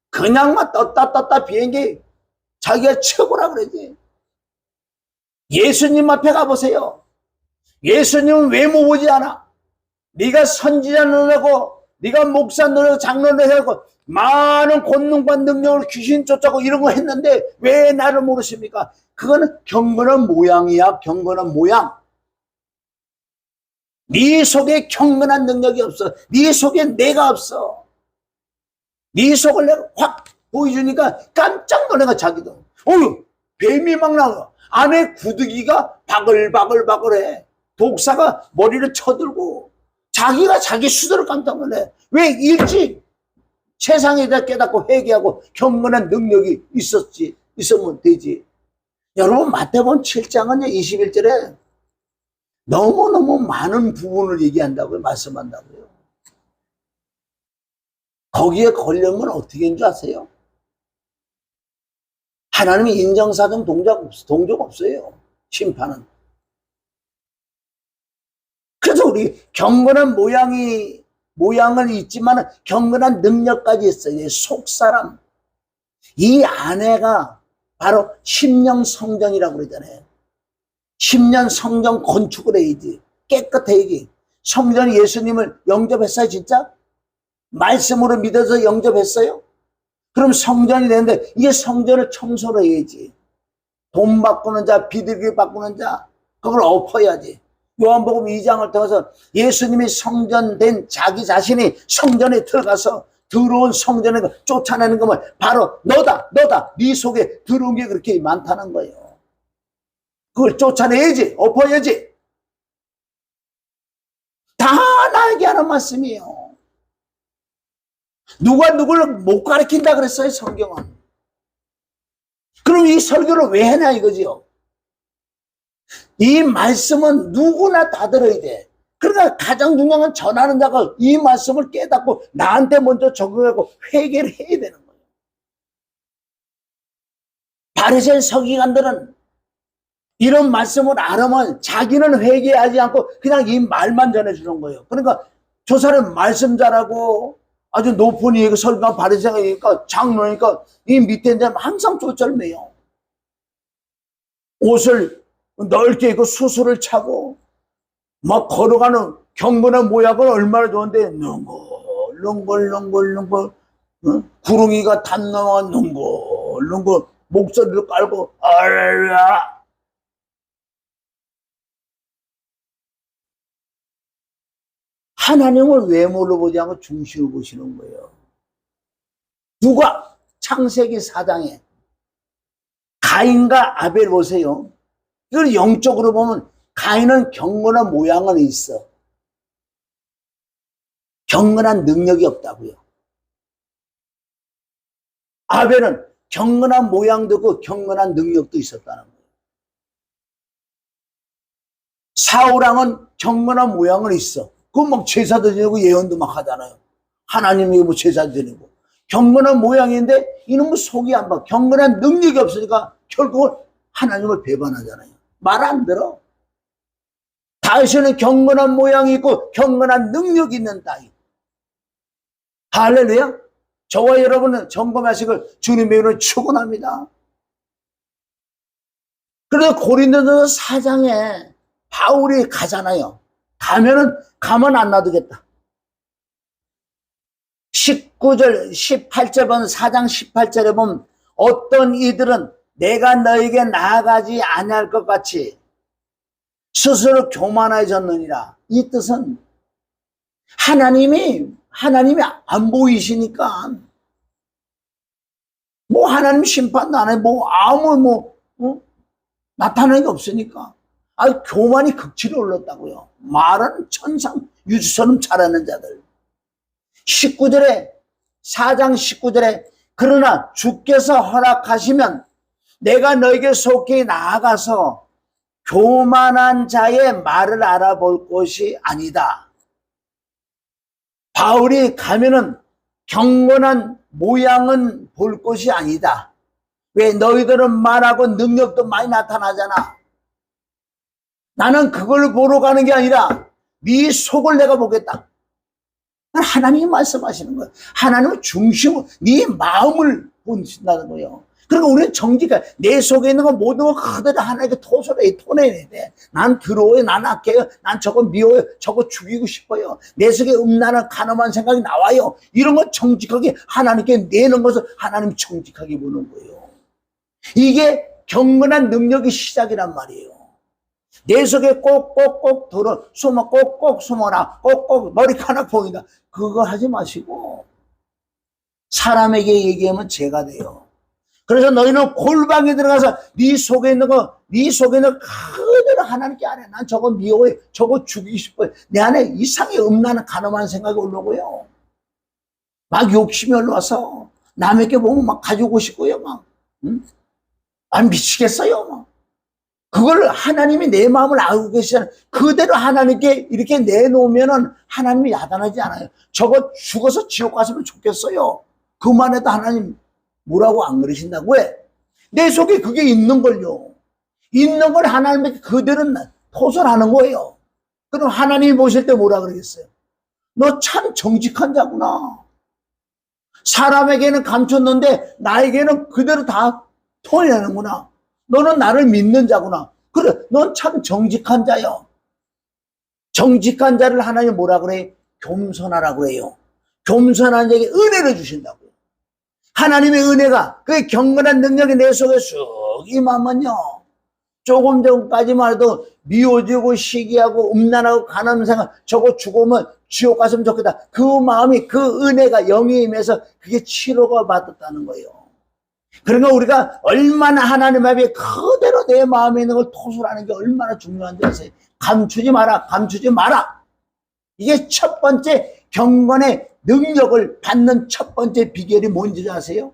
그냥 막 떴다 비행기 자기가 최고라 그러지. 예수님 앞에 가보세요. 예수님은 외모 보지 않아. 네가 선지자 노릇하고 네가 목사 노릇하고 장로 노릇하고 많은 권능과 능력을 귀신 쫓아고 이런 거 했는데 왜 나를 모르십니까? 그거는 경건한 모양이야. 경건한 모양. 네 속에 경건한 능력이 없어. 네 속에 내가 없어. 네 속을 내가 확 보여주니까 깜짝 놀래가 자기도. 어휴, 뱀이 막 나와. 안에 구더기가 바글바글바글해. 독사가 머리를 쳐들고 자기가 자기 수도를 깜짝 놀래. 왜 일찍 세상에 대해 깨닫고 회개하고 경건한 능력이 있으면 되지. 여러분 마태복음 7장은 21절에 너무너무 많은 부분을 얘기한다고요. 말씀한다고요. 거기에 걸려면 어떻게 하는 줄 아세요? 하나님이 인정사정 동족 없어요. 심판은. 그래서 우리 경건한 모양은 있지만 경건한 능력까지 있어요. 속사람. 이 안에가 바로 심령 성전이라고 그러잖아요. 심령 성전 건축을 해야지. 깨끗해야지. 성전이 예수님을 영접했어요, 진짜? 말씀으로 믿어서 영접했어요? 그럼 성전이 되는데 이게 성전을 청소를 해야지. 돈 바꾸는 자, 비둘기 바꾸는 자, 그걸 엎어야지. 요한복음 2장을 통해서 예수님이 성전된 자기 자신이 성전에 들어가서 들어온 성전에 쫓아내는 것만 바로 너다. 네 속에 들어온 게 그렇게 많다는 거예요. 그걸 쫓아내야지. 엎어야지. 다 나에게 하는 말씀이에요. 누가 누구를 못 가르친다 그랬어요, 성경은. 그럼 이 설교를 왜 하냐 이거지요. 이 말씀은 누구나 다 들어야 돼. 그러니까 가장 중요한 건 전하는 자가 이 말씀을 깨닫고 나한테 먼저 적용하고 회개를 해야 되는 거예요. 바리새인 서기관들은 이런 말씀을 알으면 자기는 회개하지 않고 그냥 이 말만 전해주는 거예요. 그러니까 저 사람 말씀 잘하고 아주 높은 이익 설교가 바리새인이니까 장로니까 이 밑에 있는 사람 항상 쫄쫄매요. 옷을 넓게 입고 수술을 차고 막 걸어가는 경건한 모양은 얼마나 좋은데 렁글렁글렁글 구릉이가 단나와 렁글렁글 목소리를 깔고 알라. 하나님을 외모로 보지 않고 중심을 보시는 거예요. 누가 창세기 4장에 가인과 아벨 보세요. 이걸 영적으로 보면 가인은 경건한 모양은 있어. 경건한 능력이 없다고요. 아벨은 경건한 모양도 있고 경건한 능력도 있었다는 거예요. 사울왕은 경건한 모양은 있어. 그건 막 제사도 드리고 예언도 막 하잖아요. 하나님이 뭐 제사 드리고. 경건한 모양인데 이놈은 속이 안 봐. 경건한 능력이 없으니까 결국은 하나님을 배반하잖아요. 말 안 들어. 다윗은 경건한 모양이 있고 경건한 능력이 있는 다윗. 할렐루야. 저와 여러분은 점검하시길 주님의 이름으로 축원합니다. 그래서 고린도서 4장에 바울이 가잖아요. 가면 안 놔두겠다. 19절 18절 보면 4장 18절에 보면 어떤 이들은 내가 너에게 나아가지 아니할 것 같이 스스로 교만해졌느니라. 이 뜻은 하나님이 안 보이시니까 뭐 하나님 심판도 안 해. 뭐 아무 나타나는 게 없으니까 교만이 극치로 올랐다고요. 말은 천상 유주처럼 잘하는 자들. 19절에 4장 19절에 그러나 주께서 허락하시면 내가 너에게 속히 나아가서 교만한 자의 말을 알아볼 것이 아니다. 바울이 가면은 경건한 모양은 볼 것이 아니다. 왜? 너희들은 말하고 능력도 많이 나타나잖아. 나는 그걸 보러 가는 게 아니라 네 속을 내가 보겠다. 하나님이 말씀하시는 거예요. 하나님은 중심으로 네 마음을 보신다는 거예요. 그러니까 우리는 정직한 내 속에 있는 거 모든 거 그대로 하나님께 토내야 돼. 난 더러워요. 난 악해요. 난 저거 미워요. 저거 죽이고 싶어요. 내 속에 음란한 가늠한 생각이 나와요. 이런 거 정직하게 하나님께 내는 것을 하나님 정직하게 보는 거예요. 이게 경건한 능력의 시작이란 말이에요. 내 속에 꼭꼭꼭 숨어 꼭꼭 숨어라. 꼭꼭 머리카락 보인다. 그거 하지 마시고 사람에게 얘기하면 죄가 돼요. 그래서 너희는 골방에 들어가서 네 속에 있는 거 그대로 하나님께 안해. 난 저거 미워해. 저거 죽이고 싶어요. 내 안에 이상의 음란한 가늠한 생각이 올라오고요. 막 욕심이 올라와서 남에게 보면 막 가지고 싶고요. 막 안 미치겠어요. 막. 그걸 하나님이 내 마음을 알고 계시잖아요. 그대로 하나님께 이렇게 내놓으면은 하나님이 야단하지 않아요. 저거 죽어서 지옥 갔으면 좋겠어요. 그만해도 하나님 뭐라고 안 그러신다고. 왜? 내 속에 그게 있는 걸요. 있는 걸 하나님에게 그대로 토설하는 거예요. 그럼 하나님이 보실 때 뭐라 그러겠어요? 너 참 정직한 자구나. 사람에게는 감췄는데 나에게는 그대로 다 토해내는구나. 너는 나를 믿는 자구나. 그래, 넌 참 정직한 자요. 정직한 자를 하나님 뭐라 그래요? 겸손하라 그래요. 겸손한 자에게 은혜를 주신다고요. 하나님의 은혜가 그 경건한 능력이 내 속에 쑥 임하면요. 조금 전까지만 해도 미워지고 시기하고 음란하고 가난한 생각 저거 죽으면 지옥 갔으면 좋겠다. 그 마음이 그 은혜가 영이 임해서 그게 치료가 받았다는 거예요. 그러니까 우리가 얼마나 하나님 앞에 그대로 내 마음에 있는 걸 토설하는 게 얼마나 중요한지 아세요? 감추지 마라. 이게 첫 번째 경건의 능력을 받는 첫 번째 비결이 뭔지 아세요?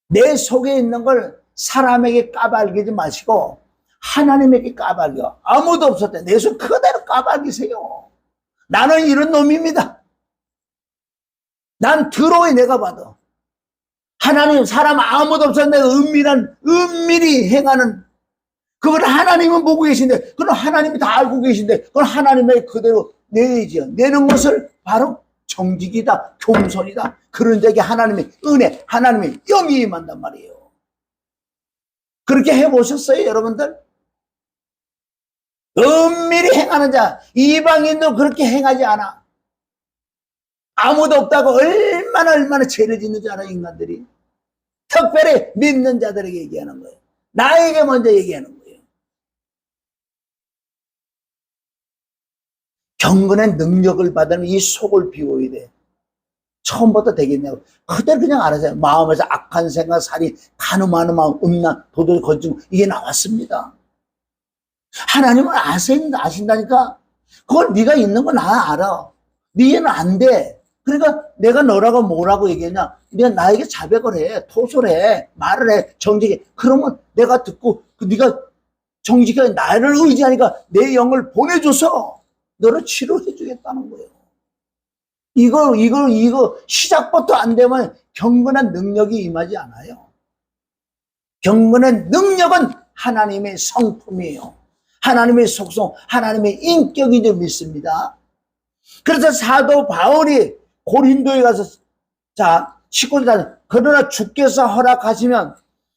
내 속에 있는 걸 사람에게 까발리지 마시고 하나님에게 까발려. 아무도 없을 때 내 속 그대로 까발리세요. 나는 이런 놈입니다. 난 더러워 내가 봐도. 하나님 사람 아무도 없었는데 은밀히 행하는 그걸 하나님은 보고 계신데 그건 하나님이 다 알고 계신데 그건 하나님의 그대로 내야지요. 내는 것을 바로 정직이다, 겸손이다. 그런 데에 하나님의 은혜, 하나님의 영이 임한단 말이에요. 그렇게 해보셨어요, 여러분들? 은밀히 행하는 자, 이방인도 그렇게 행하지 않아. 아무도 없다고 얼마나 죄를 짓는 줄 알아요, 인간들이. 특별히 믿는 자들에게 얘기하는 거예요. 나에게 먼저 얘기하는 거예요. 경건의 능력을 받으면 이 속을 비워야 돼. 처음부터 되겠냐고. 그대로 그냥 알아서요. 마음에서 악한 생각, 살인, 간음하는 마음, 음란, 도둑, 거짓 이게 나왔습니다. 하나님은 아신다니까. 그걸 네가 있는 거 나 알아. 네는 안 돼. 그러니까 내가 너라고 뭐라고 얘기했냐. 네가 나에게 자백을 해. 토설해. 말을 해. 정직해. 그러면 내가 듣고 네가 정직하게 나를 의지하니까 내 영을 보내줘서 너를 치료해 주겠다는 거예요. 이거 시작부터 안 되면 경건한 능력이 임하지 않아요. 경건한 능력은 하나님의 성품이에요. 하나님의 속성, 하나님의 인격인 줄 믿습니다. 그래서 사도 바울이 고린도에 가서 자 19절 그러나 주께서 허락하시면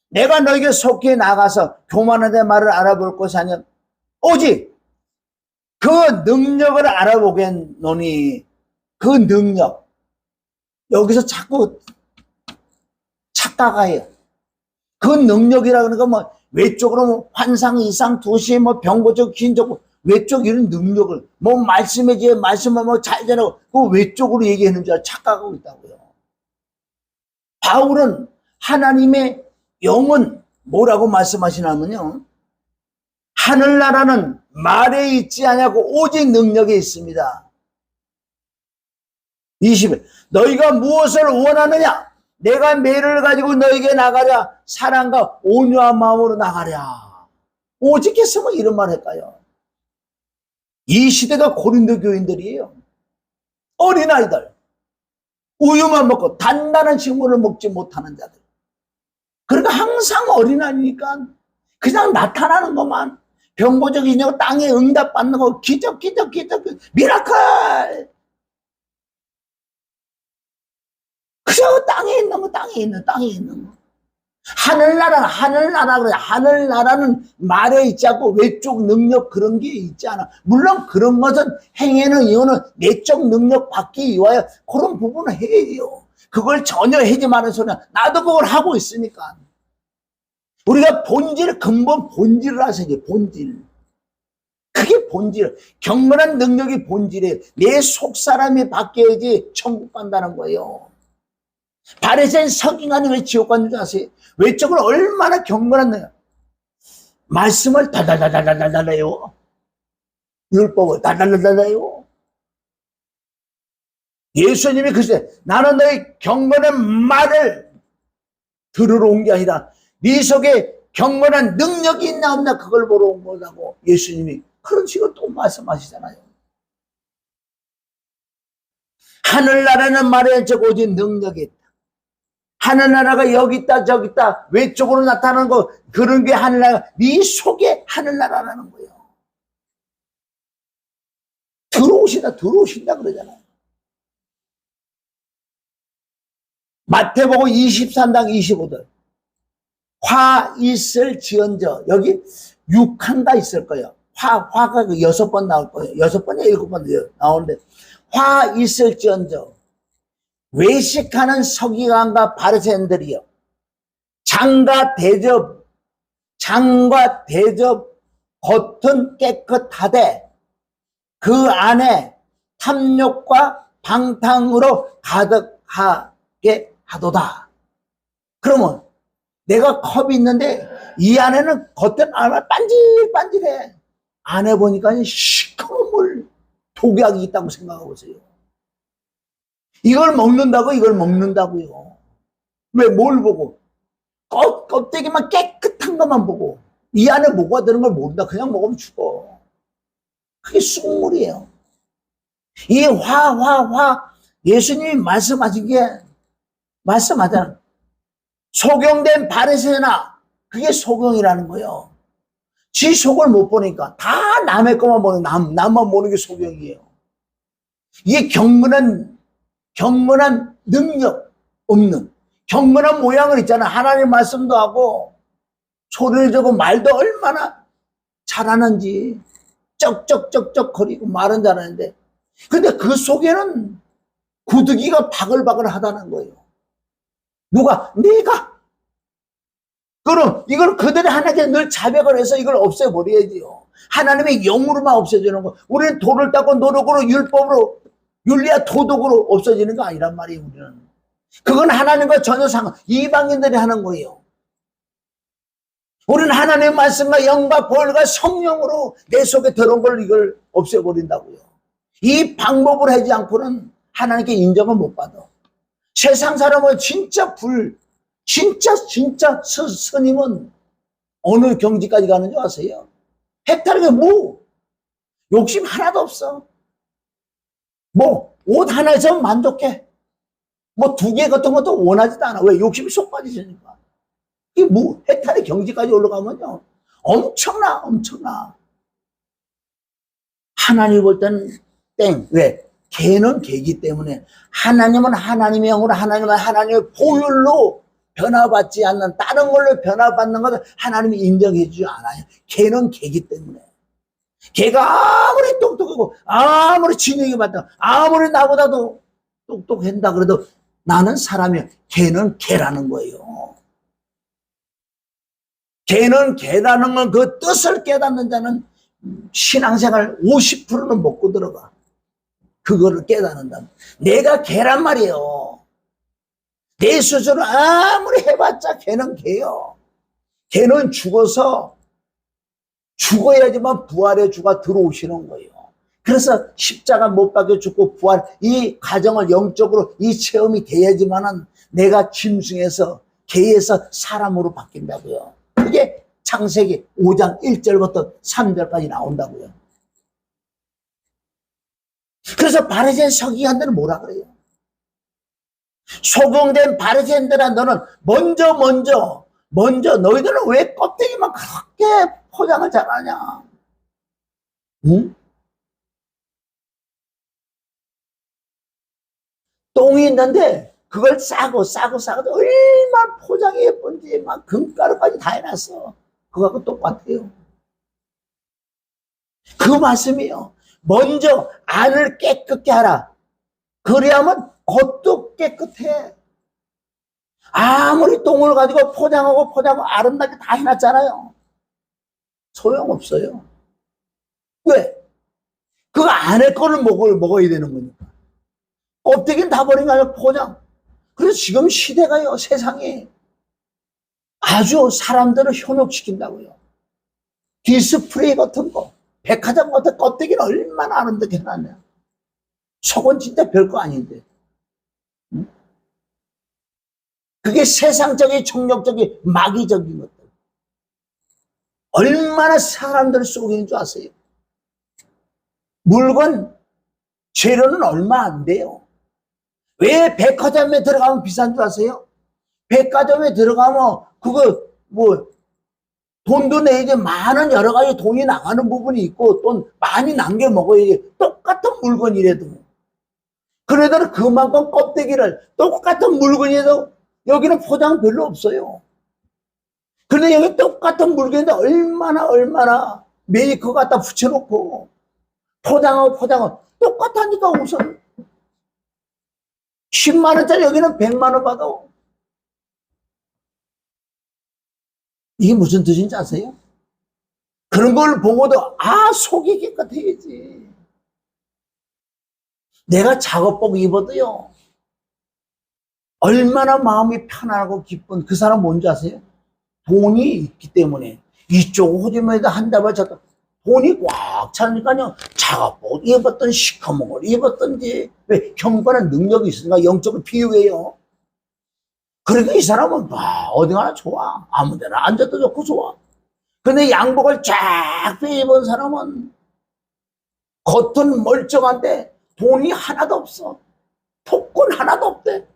내가 너에게 속히 나가서 교만한 말을 알아볼 것이 아니야 오직 그 능력을 알아보겠노니 그 능력 여기서 자꾸 착각해요. 그 능력이라는 건 뭐 외적으로 뭐 환상, 이상, 두시, 뭐 병고적, 긴적, 외적 이런 능력을 뭐 말씀해지 말씀을 뭐 잘 전하고 그 외적으로 얘기하는 줄 착각하고 있다고요. 바울은 하나님의 영은 뭐라고 말씀하시냐면요. 하늘나라는 말에 있지 않냐고 오직 능력에 있습니다. 20일 너희가 무엇을 원하느냐 내가 매를 가지고 너에게 나가랴 사랑과 온유한 마음으로 나가랴. 오직 했으면 이런 말 할까요? 이 시대가 고린도 교인들이에요. 어린아이들 우유만 먹고 단단한 식물을 먹지 못하는 자들. 그러니까 항상 어린아이니까 그냥 나타나는 것만 병고적이냐고 땅에 응답받는 거 기적 미라클 그저 땅에 있는 거 땅에 있는 거 하늘나라 그래. 하늘나라는 말에 있지 않고 외적 능력 그런 게 있지 않아. 물론 그런 것은 행해는 이유는 내적 능력 받기 위하여 그런 부분을 해요. 그걸 전혀 하지 마는 소리야. 나도 그걸 하고 있으니까. 우리가 본질 근본 본질을 하셔야지 본질. 그게 본질. 경건한 능력이 본질이에요. 내 속사람이 바뀌어야지 천국 간다는 거예요. 바리새인 서기관이 왜 지옥 가는 줄 아세요? 외적으로 얼마나 경건한 능력. 말씀을 달달달달달달해요. 율법을 달달달달해요. 예수님이 그러시대. 나는 너의 경건한 말을 들으러 온 게 아니라 네 속에 경건한 능력이 있나 없나 그걸 보러 온 거라고 예수님이 그런 식으로 또 말씀하시잖아요. 하늘나라는 말에 오직 능력이 있다. 하늘나라가 여기 있다 저기 있다 외적으로 나타나는 거 그런 게 하늘나라 네 속에 하늘나라라는 거예요. 들어오신다 그러잖아요. 마태복음 23장 25절 화 있을지언저 여기 6한가 있을 거예요. 화가 6번 나올 거예요. 6번이나 7번 나오는데 화 있을지언저 외식하는 서기관과 바리새인들이요 장과 대접 겉은 깨끗하되 그 안에 탐욕과 방탕으로 가득하게 하도다. 그러면 내가 컵이 있는데 이 안에는 겉은 얼마나 반질반질해. 안에 보니까 시커먼 물 독약이 있다고 생각하고 있어요. 이걸 먹는다고요. 왜 뭘 보고? 껍데기만 깨끗한 것만 보고 이 안에 뭐가 드는 걸 모른다. 그냥 먹으면 죽어. 그게 쑥물이에요. 이 화 예수님이 말씀하잖아. 소경된 바리새인아 그게 소경이라는 거예요. 지 속을 못 보니까 다 남의 것만 보는 남만 보는 게 소경이에요. 이게 경건한 능력 없는 경건한 모양을 있잖아. 하나님 말씀도 하고 소리를 지르고 말도 얼마나 잘하는지 쩍쩍쩍쩍 거리고 말은 잘하는데 근데 그 속에는 구더기가 바글바글 하다는 거예요. 누가? 내가. 그럼 이걸 그들이 하나님께 늘 자백을 해서 이걸 없애버려야지요. 하나님의 영으로만 없애주는 거. 우리는 도를 닦고 노력으로 율법으로 윤리와 도덕으로 없어지는 거 아니란 말이에요. 우리는. 그건 하나님과 전혀 이방인들이 하는 거예요. 우리는 하나님의 말씀과 영과 보혈과 성령으로 내 속에 들어온 걸 이걸 없애버린다고요. 이 방법을 하지 않고는 하나님께 인정을 못 받아. 세상 사람은 진짜 스님은 어느 경지까지 가는 줄 아세요? 해탈하게 욕심 하나도 없어. 옷 하나에서 만족해. 2개 같은 것도 원하지도 않아. 왜? 욕심이 쏙 빠지시니까. 이게 해탈의 경지까지 올라가면요. 엄청나. 하나님 볼 때는 땡. 왜? 개는 개이기 때문에 하나님은 하나님의 영으로 하나님은 하나님의 보혈로 변화받지 않는 다른 걸로 변화받는 것을 하나님이 인정해 주지 않아요. 개는 개이기 때문에. 개가 아무리 똑똑하고 아무리 지능이 많다 아무리 나보다도 똑똑한다 그래도 나는 사람이야. 개는 개라는 거예요. 개는 개라는 건 그 뜻을 깨닫는 자는 신앙생활 50%는 먹고 들어가. 그거를 깨닫는다. 내가 개란 말이에요. 내 스스로 아무리 해봤자 개는 개요. 개는 죽어야지만 부활의 주가 들어오시는 거예요. 그래서 십자가 못 박혀 죽고 부활, 이 과정을 영적으로 이 체험이 돼야지만은 내가 짐승에서 개에서 사람으로 바뀐다고요. 그게 창세기 5장 1절부터 3절까지 나온다고요. 그래서 바리새인 서기관들은 뭐라 그래요? 소경된 바리새인들아 너는 먼저 너희들은 왜 껍데기만 그렇게 포장을 잘하냐? 응? 똥이 있는데 그걸 싸고 얼마나 포장이 예쁜지 막 금가루까지 다 해놨어. 그거하고 똑같아요. 그 말씀이요. 먼저 안을 깨끗게 하라. 그래야만 겉도 깨끗해. 아무리 똥을 가지고 포장하고 아름답게 다 해놨잖아요. 소용없어요. 왜? 그 안에 거를 먹어야 되는 거니까. 껍데기는 다 버린 거 아니야, 포장. 그래서 지금 시대가요, 세상에 아주 사람들을 현혹시킨다고요. 디스플레이 같은 거, 백화점 같은 껍데기는 얼마나 아름답게 해놨냐. 속은 진짜 별거 아닌데. 응? 그게 세상적인, 정력적인, 마귀적인 것들. 얼마나 사람들을 속이는 줄 아세요? 물건, 재료는 얼마 안 돼요. 왜 백화점에 들어가면 비싼 줄 아세요? 백화점에 들어가면 그거 뭐 돈도 내야지 많은 여러 가지 돈이 나가는 부분이 있고 돈 많이 남겨 먹어야지 똑같은 물건이라도 그래도 그만큼 껍데기를 똑같은 물건이라도 여기는 포장 별로 없어요. 그런데 여기 똑같은 물건인데 얼마나 메이커 갖다 붙여놓고 포장하고 똑같다니까 우선 10만 원짜리 여기는 100만 원 받아. 이게 무슨 뜻인지 아세요? 그런 걸 보고도 속이 깨끗해야지. 내가 작업복 입어도요 얼마나 마음이 편안하고 기쁜 그 사람 뭔지 아세요? 돈이 있기 때문에 이쪽 호주머니에다 한 달을 쳤다 돈이 꽉 차니까요 작업복 입었던 시커먼 걸 입었던지 왜 경건한 능력이 있으니까 영적으로 비유해요. 그러니까 이 사람은 어디 가나 좋아. 아무 데나 앉아도 좋고 좋아. 근데 양복을 쫙 빼입은 사람은 겉은 멀쩡한데 돈이 하나도 없어. 복권 하나도 없대.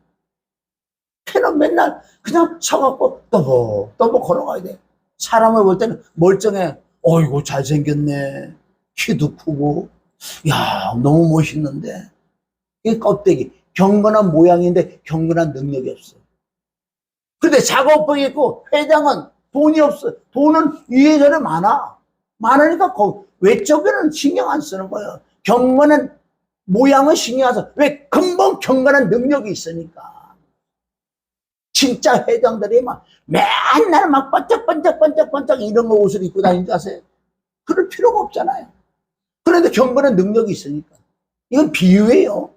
걔는 맨날 그냥 서갖고 떠벅 걸어가야 돼. 사람을 볼 때는 멀쩡해. 어이구 잘생겼네. 키도 크고 야 너무 멋있는데 이게 껍데기. 경건한 모양인데 경건한 능력이 없어. 근데 작업복이 있고 회장은 돈이 없어. 돈은 이래저래 많으니까 외적으로는 신경 안 쓰는 거예요. 경건한 모양은 신경 안 써. 왜? 근본 경건한 능력이 있으니까. 진짜 회장들이 막 맨날 막 번쩍 이런 거 옷을 입고 다니는 줄 아세요? 그럴 필요가 없잖아요. 그런데 경건한 능력이 있으니까. 이건 비유예요.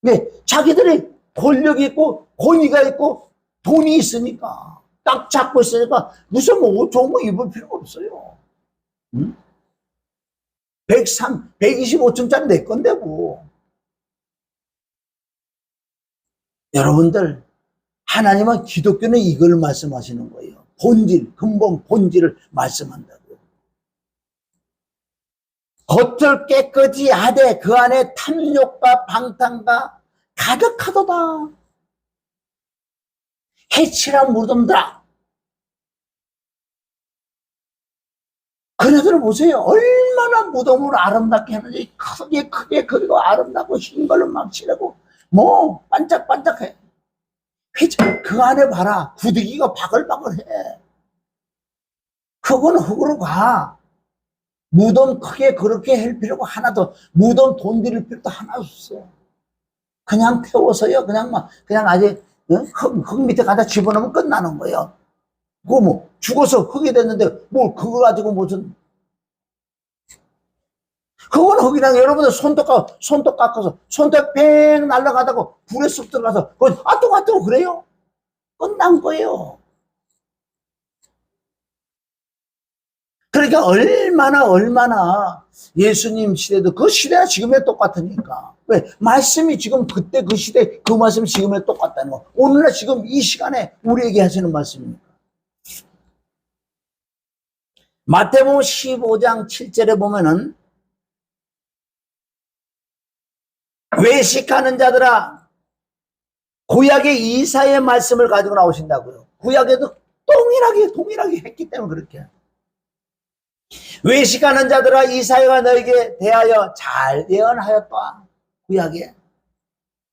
왜? 자기들이 권력이 있고 권위가 있고 돈이 있으니까 딱 잡고 있으니까 무슨 뭐 좋은 거 입을 필요가 없어요. 응? 125층짜리 내 건데 뭐. 여러분들 하나님은 기독교는 이걸 말씀하시는 거예요. 본질, 근본 본질을 말씀한다고요. 겉을 깨끗이 하되 그 안에 탐욕과 방탕과 가득하도다. 해치라 무덤들아. 그네들 보세요. 얼마나 무덤을 아름답게 하는지 크게 그리고 아름답고 흰 걸로 막 칠하고 뭐 반짝반짝해. 그 안에 봐라. 구더기가 바글바글해. 그건 흙으로 가. 무덤 크게 그렇게 할 필요가 하나도, 무덤 돈 들일 필요도 하나 없어. 그냥 태워서요. 그냥 아직 흙 밑에 가다 집어넣으면 끝나는 거예요. 그거 뭐 죽어서 흙이 됐는데 뭘 그거 가지고 무슨, 그건 흙이랑 여러분들 손톱 깎아서 손톱 팽 날아가다가 불에 쑥 들어가서 그건 아뜨고 그래요. 끝난 거예요. 그러니까 얼마나 예수님 시대도 그 시대가 지금에 똑같으니까. 왜? 말씀이 지금 그때 그 시대 그 말씀이 지금에 똑같다는 거. 오늘날 지금 이 시간에 우리에게 하시는 말씀입니다. 마태복음 15장 7절에 보면은 외식하는 자들아, 구약의 이사야의 말씀을 가지고 나오신다고요. 구약에도 동일하게 했기 때문에 그렇게. 외식하는 자들아, 이사야가 너에게 대하여 잘 예언하였다. 구약에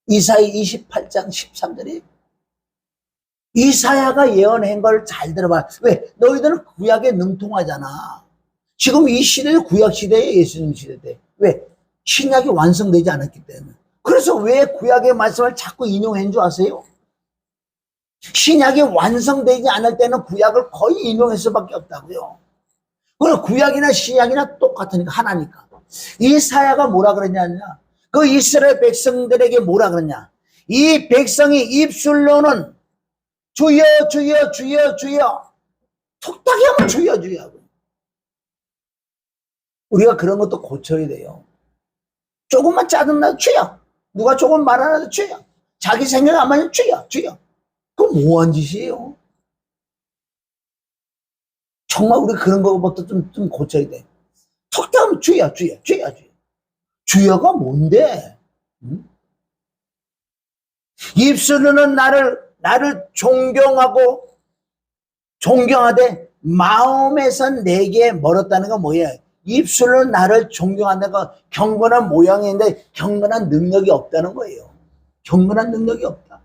이사야 28장 13절에 이사야가 예언한 걸 잘 들어봐. 왜? 너희들은 구약에 능통하잖아. 지금 이 시대는 구약 시대에 예수님 시대대. 왜? 신약이 완성되지 않았기 때문에. 그래서 왜 구약의 말씀을 자꾸 인용한 줄 아세요? 신약이 완성되지 않을 때는 구약을 거의 인용할 수밖에 없다고요. 그럼 구약이나 신약이나 똑같으니까 하나니까. 이사야가 뭐라 그랬냐? 그 이스라엘 백성들에게 뭐라 그랬냐? 이 백성이 입술로는 주여 주여 주여 주여, 툭탁이 하면 주여 주여. 우리가 그런 것도 고쳐야 돼요. 조금만 짜증나도 주여, 누가 조금 말 안 해도 주여, 자기 생각 안 맞으면 주여 주여. 그거 뭐한 짓이에요? 정말 우리 그런 것부터 좀 고쳐야 돼. 툭탁하면 주여 주여 주여 주여. 주여가 뭔데? 응? 입술로는 나를 존경하되 마음에선 내게 멀었다는 건 뭐예요? 입술로 나를 존경한다는 건 경건한 모양인데 경건한 능력이 없다는 거예요. 경건한 능력이 없다.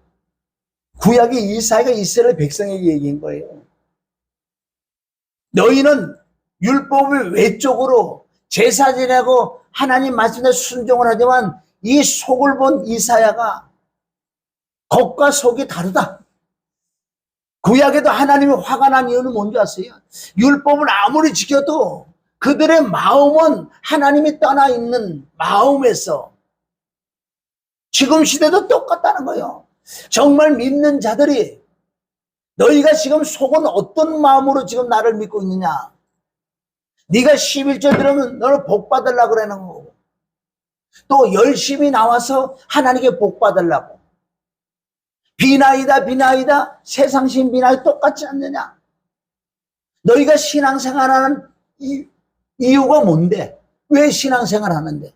구약의 이사야가 이스라엘 백성에게 얘기한 거예요. 너희는 율법을 외적으로 제사 지내고 하나님 말씀에 순종을 하지만 이 속을 본 이사야가 겉과 속이 다르다. 구약에도 하나님이 화가 난 이유는 뭔지 아세요? 율법을 아무리 지켜도 그들의 마음은 하나님이 떠나 있는 마음에서. 지금 시대도 똑같다는 거예요. 정말 믿는 자들이 너희가 지금 속은 어떤 마음으로 지금 나를 믿고 있느냐? 네가 11절 들으면 너를 복 받으려고 그러는 거고, 또 열심히 나와서 하나님께 복 받으려고. 비나이다 세상 신 비나이 똑같지 않느냐? 너희가 신앙생활하는 이유가 뭔데? 왜 신앙생활 하는데?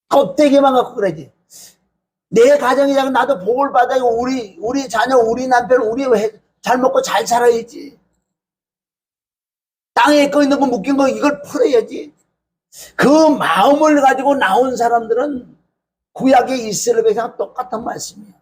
껍데기만 갖고 그러지. 내 가정이 작은 나도 복을 받아야 우리 자녀, 우리 남편, 우리 잘 먹고 잘 살아야지. 땅에 꺼 있는 거 묶인 거 이걸 풀어야지. 그 마음을 가지고 나온 사람들은 구약의 이스라엘 백성과 똑같은 말씀이에요.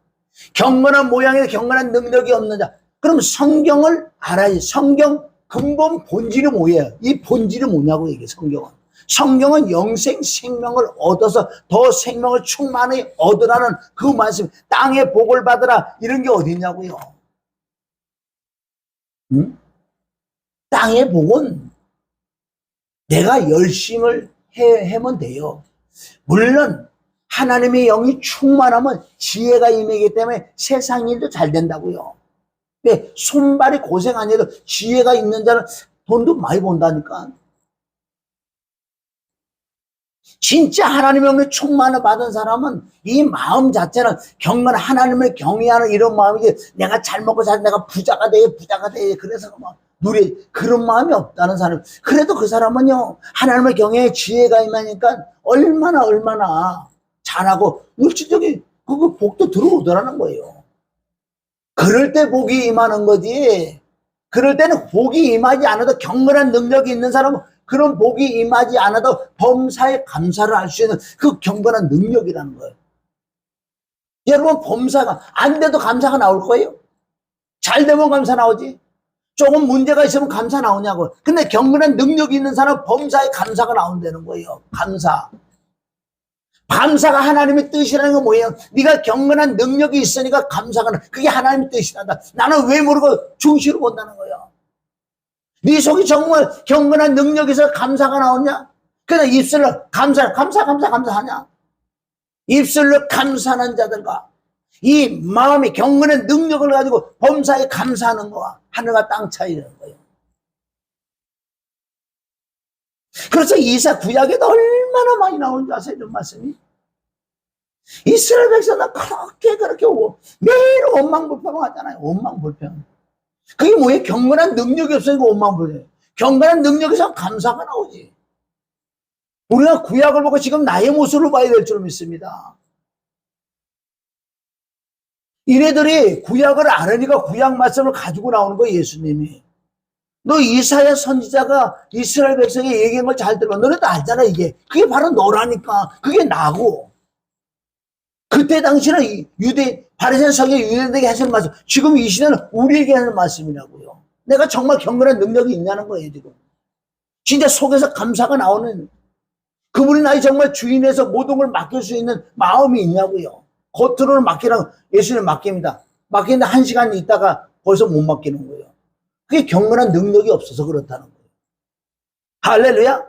경건한 모양에 경건한 능력이 없는 자. 그럼 성경을 알아야지. 성경 근본 본질이 뭐예요? 이 본질이 뭐냐고 이게 성경은. 성경은 영생 생명을 얻어서 더 생명을 충만히 얻으라는 그 말씀. 땅에 복을 받으라 이런 게 어디 있냐고요. 응? 땅의 복은 내가 열심을 하면 돼요. 물론 하나님의 영이 충만하면 지혜가 임하기 때문에 세상 일도 잘 된다고요. 왜? 손발이 고생 안 해도 지혜가 있는 자는 돈도 많이 번다니까. 진짜 하나님의 영이 충만을 받은 사람은 이 마음 자체는 경건한 하나님을 경외하는 이런 마음이지, 내가 잘 먹고 잘 내가 부자가 돼 그래서 막 누리 그런 마음이 없다는 사람. 그래도 그 사람은요 하나님을 경외해 지혜가 임하니까 얼마나 잘하고 물질적인 그 복도 들어오더라는 거예요. 그럴 때 복이 임하는 거지. 그럴 때는 복이 임하지 않아도 경건한 능력이 있는 사람은 그런 복이 임하지 않아도 범사에 감사를 할 수 있는 그 경건한 능력이라는 거예요. 여러분 범사가 안 돼도 감사가 나올 거예요. 잘 되면 감사 나오지. 조금 문제가 있으면 감사 나오냐고. 근데 경건한 능력이 있는 사람은 범사에 감사가 나온다는 거예요. 감사. 감사가 하나님의 뜻이라는 건 뭐예요? 네가 경건한 능력이 있으니까 감사가 나. 그게 하나님의 뜻이란다. 나는 왜 모르고 중시로 본다는 거예요. 네 속이 정말 경건한 능력에서 감사가 나오냐? 그냥 입술로 감사 하냐? 입술로 감사하는 자들과 이 마음이 경건의 능력을 가지고 범사에 감사하는 거와 하늘과 땅 차이라는 거예요. 그래서 이사 구약에도 얼마나 많이 나오는 줄 아세요? 이런 말씀이. 이스라엘 백성은 그렇게 매일 원망불평하잖아요. 원망불평. 그게 뭐예요? 경건한 능력이 없으니까 원망불평. 경건한 능력에서 감사가 나오지. 우리가 구약을 보고 지금 나의 모습을 봐야 될 줄 믿습니다. 이네들이 구약을 아느니까 구약 말씀을 가지고 나오는 거예요. 예수님이. 너 이사야 선지자가 이스라엘 백성이 얘기한 걸 잘 들어. 너네도 알잖아 이게. 그게 바로 너라니까. 그게 나고. 그때 당시는 바리새인 서기관 유대인에게 하시는 말씀. 지금 이 시대는 우리에게 하는 말씀이라고요. 내가 정말 경건한 능력이 있냐는 거예요 지금. 진짜 속에서 감사가 나오는 그분이 나의 정말 주인에서 모든 걸 맡길 수 있는 마음이 있냐고요. 겉으로는 맡기라고 예수님 맡깁니다. 맡기는데 1시간 있다가 벌써 못 맡기는 거예요. 그게 경건한 능력이 없어서 그렇다는 거예요. 할렐루야.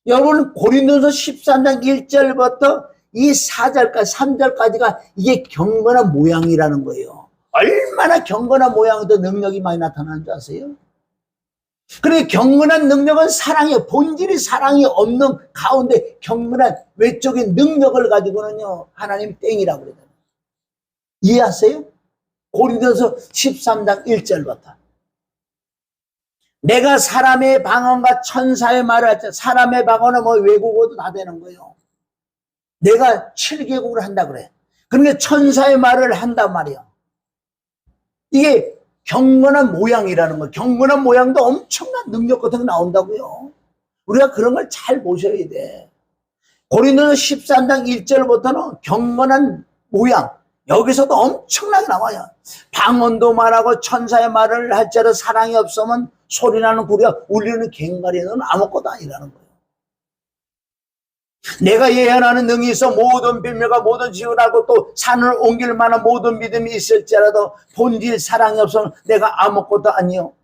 여러분 고린도서 13장 1절부터 이 4절까지 3절까지가 이게 경건한 모양이라는 거예요. 얼마나 경건한 모양도 능력이 많이 나타나는 줄 아세요? 그런데 경건한 능력은 사랑이에요. 본질이 사랑이 없는 가운데 경건한 외적인 능력을 가지고는요 하나님 땡이라고 그러잖아요. 이해하세요? 고린도서 13장 1절부터 내가 사람의 방언과 천사의 말을 할 때 사람의 방언은 뭐 외국어도 다 되는 거예요. 내가 7개국을 한다 그래. 그러니까 천사의 말을 한단 말이야. 이게 경건한 모양이라는 거예요. 경건한 모양도 엄청난 능력 같은 게 나온다고요. 우리가 그런 걸 잘 보셔야 돼. 고린도서 13장 1절부터는 경건한 모양. 여기서도 엄청나게 나와요. 방언도 말하고 천사의 말을 할지라도 사랑이 없으면 소리나는 구리와 울리는 괭과리는 아무것도 아니라는 거예요. 내가 예언하는 능이 있어 모든 비밀과 모든 지식을 알고 또 산을 옮길 만한 모든 믿음이 있을지라도 본질 사랑이 없으면 내가 아무것도 아니요.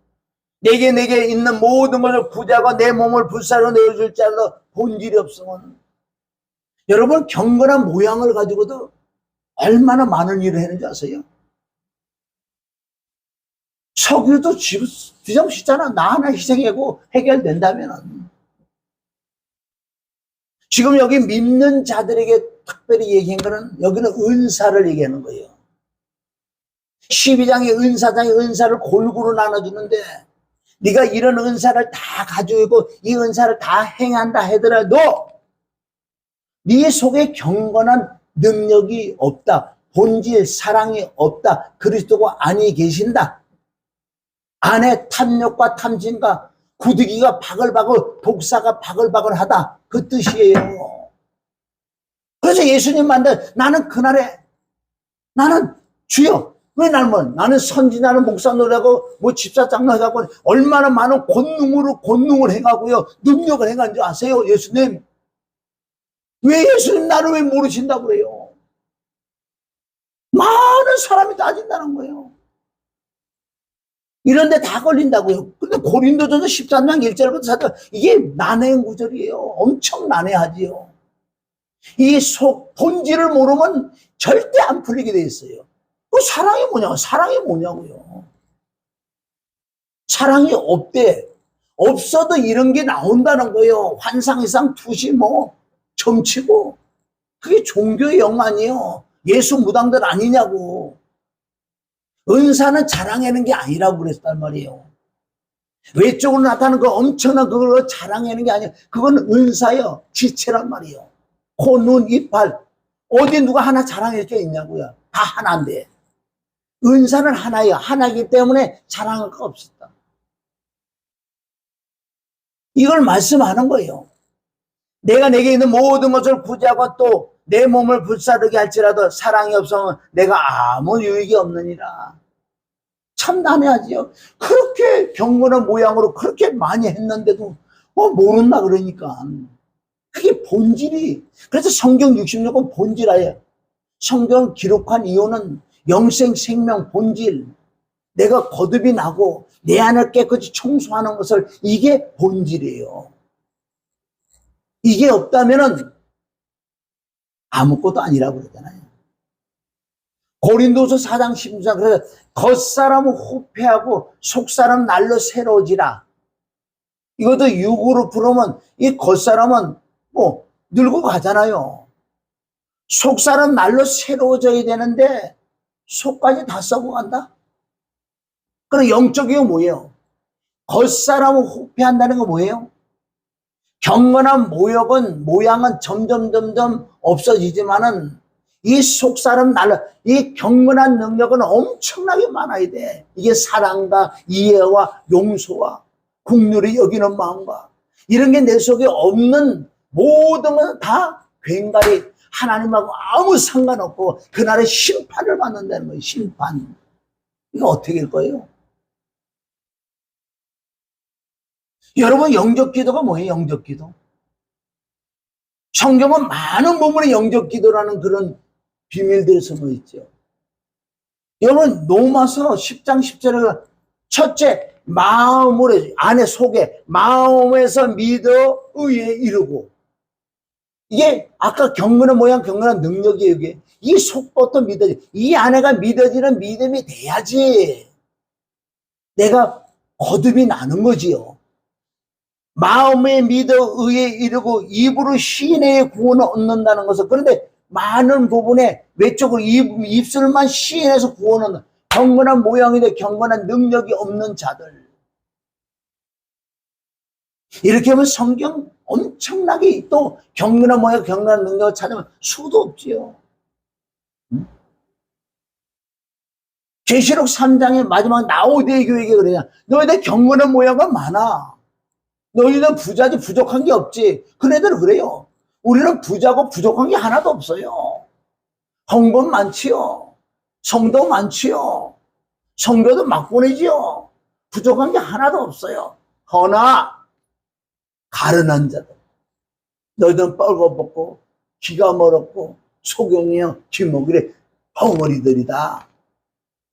내게 있는 모든 것을 구제하고 내 몸을 불사로 내어줄지라도 본질이 없으면 여러분 경건한 모양을 가지고도 얼마나 많은 일을 했는지 아세요? 석유도 뒤집어쓰잖아. 나 하나 희생하고 해결된다면. 지금 여기 믿는 자들에게 특별히 얘기한 거는 여기는 은사를 얘기하는 거예요. 12장의 은사를 골고루 나눠주는데 네가 이런 은사를 다 가지고 있고 이 은사를 다 행한다 하더라도 네 속에 경건한 능력이 없다. 본질 사랑이 없다. 그리스도가 아니 계신다. 안에 탐욕과 탐진과 구더기가 바글바글 독사가 바글바글하다. 그 뜻이에요. 그래서 예수님 만나 나는 그날에 나는 주여 왜 날만 나는 선지자는 목사 노래하고 뭐 집사 장로하고 얼마나 많은 권능을 행하고요 능력을 행한 줄 아세요? 예수님 왜 예수님 나를 왜 모르신다고 그래요? 많은 사람이 따진다는 거예요. 이런데 다 걸린다고요. 근데 고린도전서 13장 1절부터 4절 이게 난해 구절이에요. 엄청 난해하지요. 이 속 본질을 모르면 절대 안 풀리게 돼 있어요. 그 사랑이 뭐냐고? 사랑이 뭐냐고요? 사랑이 없대. 없어도 이런 게 나온다는 거예요. 환상 이상 투시 뭐 점치고 그게 종교의 영 아니에요. 예수 무당들 아니냐고. 은사는 자랑하는 게 아니라고 그랬단 말이에요. 외적으로 나타나는 그 엄청난 그걸로 자랑하는 게 아니에요. 그건 은사예요. 지체란 말이에요. 코, 눈, 이빨 어디 누가 하나 자랑할 게 있냐고요. 다 하나인데. 은사는 하나예요. 하나이기 때문에 자랑할 거 없었다. 이걸 말씀하는 거예요. 내가 내게 있는 모든 것을 구제하고 또 내 몸을 불사르게 할지라도 사랑이 없으면 내가 아무 유익이 없느니라. 참 난해하지요. 그렇게 경건한 모양으로 그렇게 많이 했는데도 모른다 그러니까. 그게 본질이. 그래서 성경 66권 본질이에요. 성경을 기록한 이유는 영생 생명 본질. 내가 거듭이 나고 내 안을 깨끗이 청소하는 것을, 이게 본질이에요. 이게 없다면은 아무것도 아니라고 그러잖아요. 고린도서 4장 16절, 그래서 겉사람은 후패하고 속사람 날로 새로워지라. 이것도 육으로 부르면 이 겉사람은 뭐 늙고 가잖아요. 속사람 날로 새로워져야 되는데 속까지 다 썩어간다? 그럼 영적이고 뭐예요? 겉사람은 후패한다는 거 뭐예요? 경건한 모양은 점점 없어지지만은 이 속사람 이 경건한 능력은 엄청나게 많아야 돼. 이게 사랑과 이해와 용서와 긍휼히 여기는 마음과 이런 게 내 속에 없는 모든 건 다 괭가리 하나님하고 아무 상관없고 그날의 심판을 받는다는 거예요. 심판. 이거 어떻게 될 거예요? 여러분, 영적 기도가 뭐예요? 영적 기도. 성경은 많은 부분에 영적 기도라는 그런 비밀들이 숨어 있죠. 여러분, 로마서 10장 10절에 첫째, 마음으로, 안에 속에, 마음에서 믿어 의에 이르고. 이게 아까 경건한 모양, 경건한 능력이에요. 이게 이 속부터 믿어지. 이 안에가 믿어지는 믿음이 돼야지 내가 거듭이 나는 거지요. 마음에 믿어 의에 이르고 입으로 시인의 구원을 얻는다는 것은, 그런데 많은 부분에 외적으로 입술만 시인해서 구원을 얻는 경건한 모양인데 경건한 능력이 없는 자들, 이렇게 하면 성경 엄청나게 또 경건한 모양, 경건한 능력을 찾으면 수도 없지요. 계시록 3장의 마지막 라오디게 교회에게 그러냐, 너희들 경건한 모양은 많아. 너희는 부자지 부족한 게 없지. 그네들은 그래요. 우리는 부자고 부족한 게 하나도 없어요. 헌금 많지요. 성도 많지요. 성교도 막 보내지요. 부족한 게 하나도 없어요. 허나 가련한 자들, 너희들은 뻘거벗고 귀가 멀었고 소경이여 귀먹이래 벙어리들이다.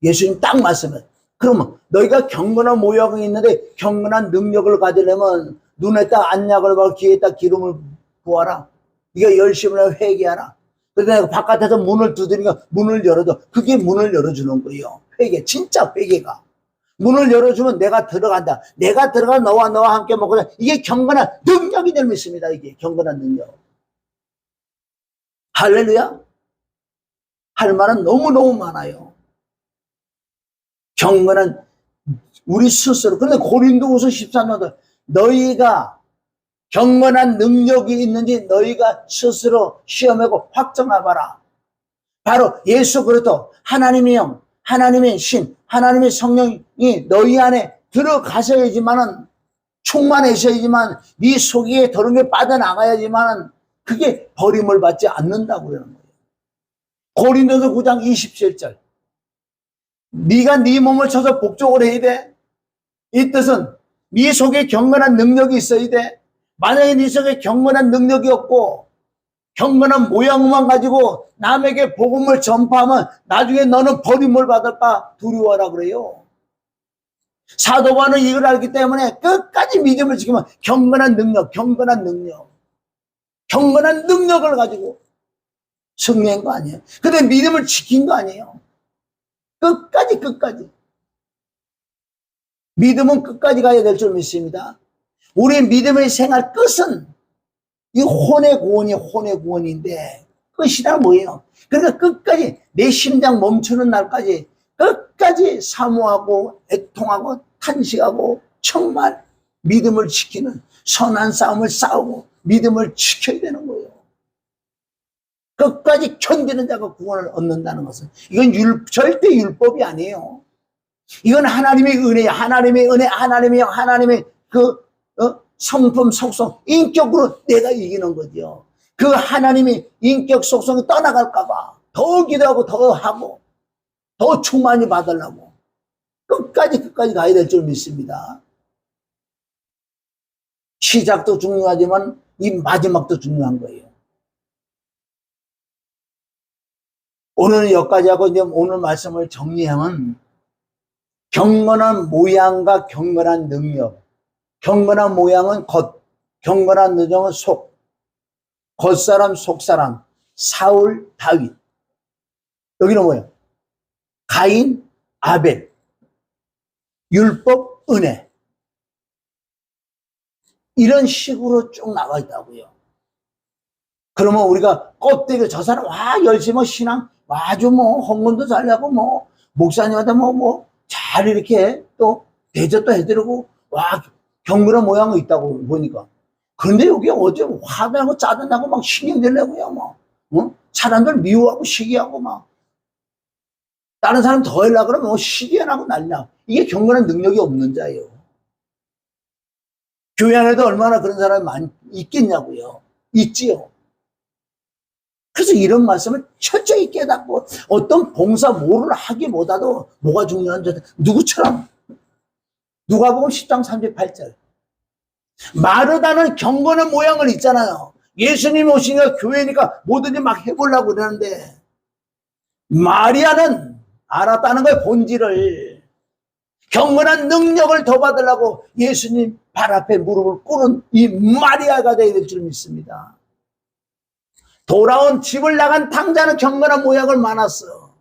예수님 딱 말씀해. 그러면 너희가 경건한 모양이 있는데 경건한 능력을 가지려면 눈에다 안약을 바르고 귀에다 기름을 부어라. 네가 열심히 회개하라. 그러다 바깥에서 문을 두드리니까 문을 열어줘. 그게 문을 열어주는 거예요. 회개, 진짜 회개가. 문을 열어주면 내가 들어간다. 내가 들어가 너와 함께 먹고, 이게 경건한 능력이 될 믿습니다. 이게 경건한 능력. 할렐루야. 할 말은 너무너무 많아요. 경건한 우리 스스로. 그런데 고린도후서 13장도 너희가 경건한 능력이 있는지 너희가 스스로 시험하고 확정해봐라. 바로 예수 그리스도 하나님의 영, 하나님의 신, 하나님의 성령이 너희 안에 들어가셔야지만은, 충만하셔야지만, 네 속에 더러운 게 빠져나가야지만은 그게 버림을 받지 않는다고 그러는 거예요. 고린도서 9장 27절. 네가 네 몸을 쳐서 복종을 해야 돼. 이 뜻은 네 속에 경건한 능력이 있어야 돼. 만약에 네 속에 경건한 능력이 없고 경건한 모양만 가지고 남에게 복음을 전파하면 나중에 너는 버림을 받을까 두려워하라 그래요. 사도 바울은 이걸 알기 때문에 끝까지 믿음을 지키면 경건한 능력, 경건한 능력을 가지고 승리한 거 아니에요. 근데 믿음을 지킨 거 아니에요. 끝까지. 믿음은 끝까지 가야 될 줄 믿습니다. 우리의 믿음의 생활 끝은 이 혼의 구원인데 끝이란 뭐예요? 그러니까 끝까지 내 심장 멈추는 날까지 끝까지 사모하고 애통하고 탄식하고 정말 믿음을 지키는 선한 싸움을 싸우고 믿음을 지켜야 되는 거예요. 끝까지 견디는 자가 구원을 얻는다는 것은 이건 절대 율법이 아니에요. 이건 하나님의 은혜야. 하나님의 은혜, 하나님의 그 성품, 속성, 인격으로 내가 이기는 거죠. 그 하나님의 인격, 속성이 떠나갈까봐 더 기도하고 더 하고 더 충만히 받으려고 끝까지 가야 될 줄 믿습니다. 시작도 중요하지만 이 마지막도 중요한 거예요. 오늘은 여기까지 하고 이제 오늘 말씀을 정리하면 경건한 모양과 경건한 능력. 경건한 모양은 겉, 경건한 능력은 속. 겉사람, 속사람. 사울, 다윗. 여기는 뭐예요? 가인, 아벨. 율법, 은혜. 이런 식으로 쭉 나와 있다고요. 그러면 우리가 껍데기 저 사람 열심히 신앙 아주 헌금도 잘하고 목사님한테 잘 이렇게 또 대접도 해드리고 경건한 모양이 있다고 보니까. 그런데 여기 어제 화나고 짜증나고 막 신경질 내고요. 사람들 미워하고 시기하고 다른 사람 더 하려고 그러면 시기하고 난리나. 이게 경건한 능력이 없는 자예요. 교회 안에도 얼마나 그런 사람이 많이 있겠냐고요. 있지요. 그래서 이런 말씀을 철저히 깨닫고 어떤 봉사 뭐를 하기보다도 뭐가 중요한지 누구처럼 누가복음 10장 38절 마르다는 경건한 모양을 있잖아요. 예수님 오시니까 교회니까 뭐든지 막 해보려고 그러는데 마리아는 알았다는 거예요. 본질을. 경건한 능력을 더 받으려고 예수님 발 앞에 무릎을 꿇은 이 마리아가 되어야 될 줄 믿습니다. 돌아온 집을 나간 탕자는 경건한 모양을 많았어.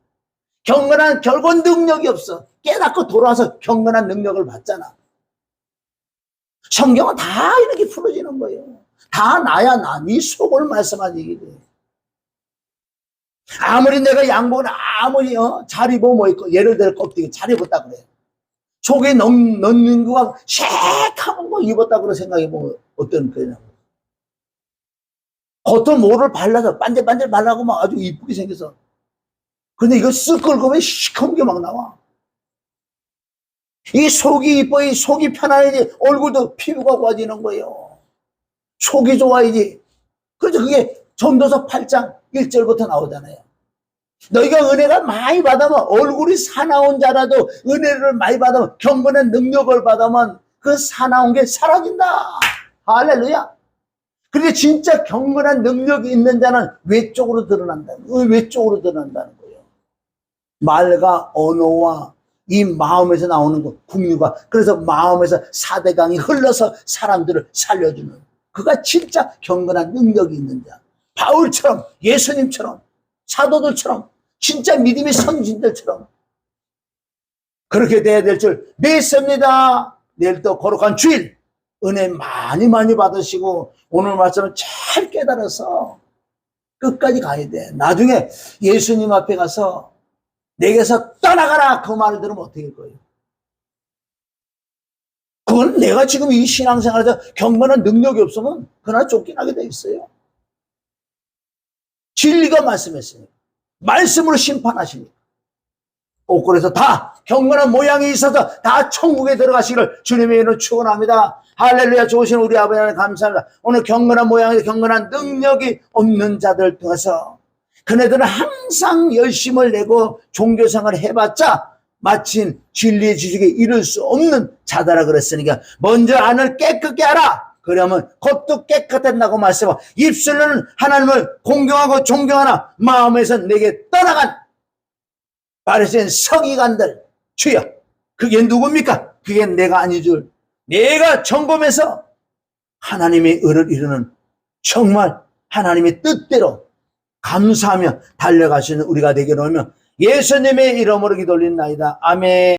경건한 결국 능력이 없어. 깨닫고 돌아와서 경건한 능력을 받잖아. 성경은 다 이렇게 풀어지는 거예요. 다 나야 나. 네 속을 말씀한 얘기돼. 아무리 내가 양복을 아무리 잘 입어 있고 예를 들어 껍데기 잘 입었다 그래. 속에 넣는 거가 쉑하고 입었다 그래 생각해보면 어떤 거냐. 겉은 뭐를 발라서 반질반질 발라고 아주 이쁘게 생겨서. 근데 이거 쓱 긁고 왜 시커먼 게 막 나와. 이 속이 이뻐야 속이 편안해야지 얼굴도 피부가 좋아지는 거예요. 속이 좋아야지. 그래서 그게 전도서 8장 1절부터 나오잖아요. 너희가 은혜가 많이 받으면 얼굴이 사나운 자라도 은혜를 많이 받으면 경건한 능력을 받으면 그 사나운 게 사라진다. 할렐루야. 그런데 진짜 경건한 능력이 있는 자는 외적으로 드러난다는 거예요. 외적으로 드러난다는 거예요. 말과 언어와 이 마음에서 나오는 거, 국류가. 그래서 마음에서 사대강이 흘러서 사람들을 살려주는. 그가 진짜 경건한 능력이 있는 자. 바울처럼, 예수님처럼, 사도들처럼, 진짜 믿음의 선진들처럼. 그렇게 돼야 될 줄 믿습니다. 내일 또 거룩한 주일. 은혜 많이 받으시고 오늘 말씀을 잘 깨달아서 끝까지 가야 돼. 나중에 예수님 앞에 가서 내게서 떠나가라 그 말을 들으면 어떻게 될 거예요? 그건 내가 지금 이 신앙생활에서 경건한 능력이 없으면 그날 쫓겨나게 돼 있어요. 진리가 말씀했으니까. 말씀으로 심판하시니까. 그래서 다 경건한 모양이 있어서 다 천국에 들어가시기를 주님의 이름으로 축원합니다. 할렐루야. 좋으신 우리 아버지 하나님 감사합니다. 오늘 경건한 모양이 경건한 능력이 없는 자들 통해서 그네들은 항상 열심을 내고 종교생활을 해봤자 마침 진리의 지식에 이를 수 없는 자다라 그랬으니까 먼저 안을 깨끗게 하라. 그러면 겉도 깨끗해진다고 말씀하고 입술로는 하나님을 공경하고 존경하나 마음에서 내게 떠나간 바리새인 서기관들 주여 그게 누굽니까? 그게 내가 아니 줄 내가 점검해서 하나님의 의를 이루는 정말 하나님의 뜻대로 감사하며 달려가시는 우리가 되게 놓으며 예수님의 이름으로 기도 올린나이다. 아멘.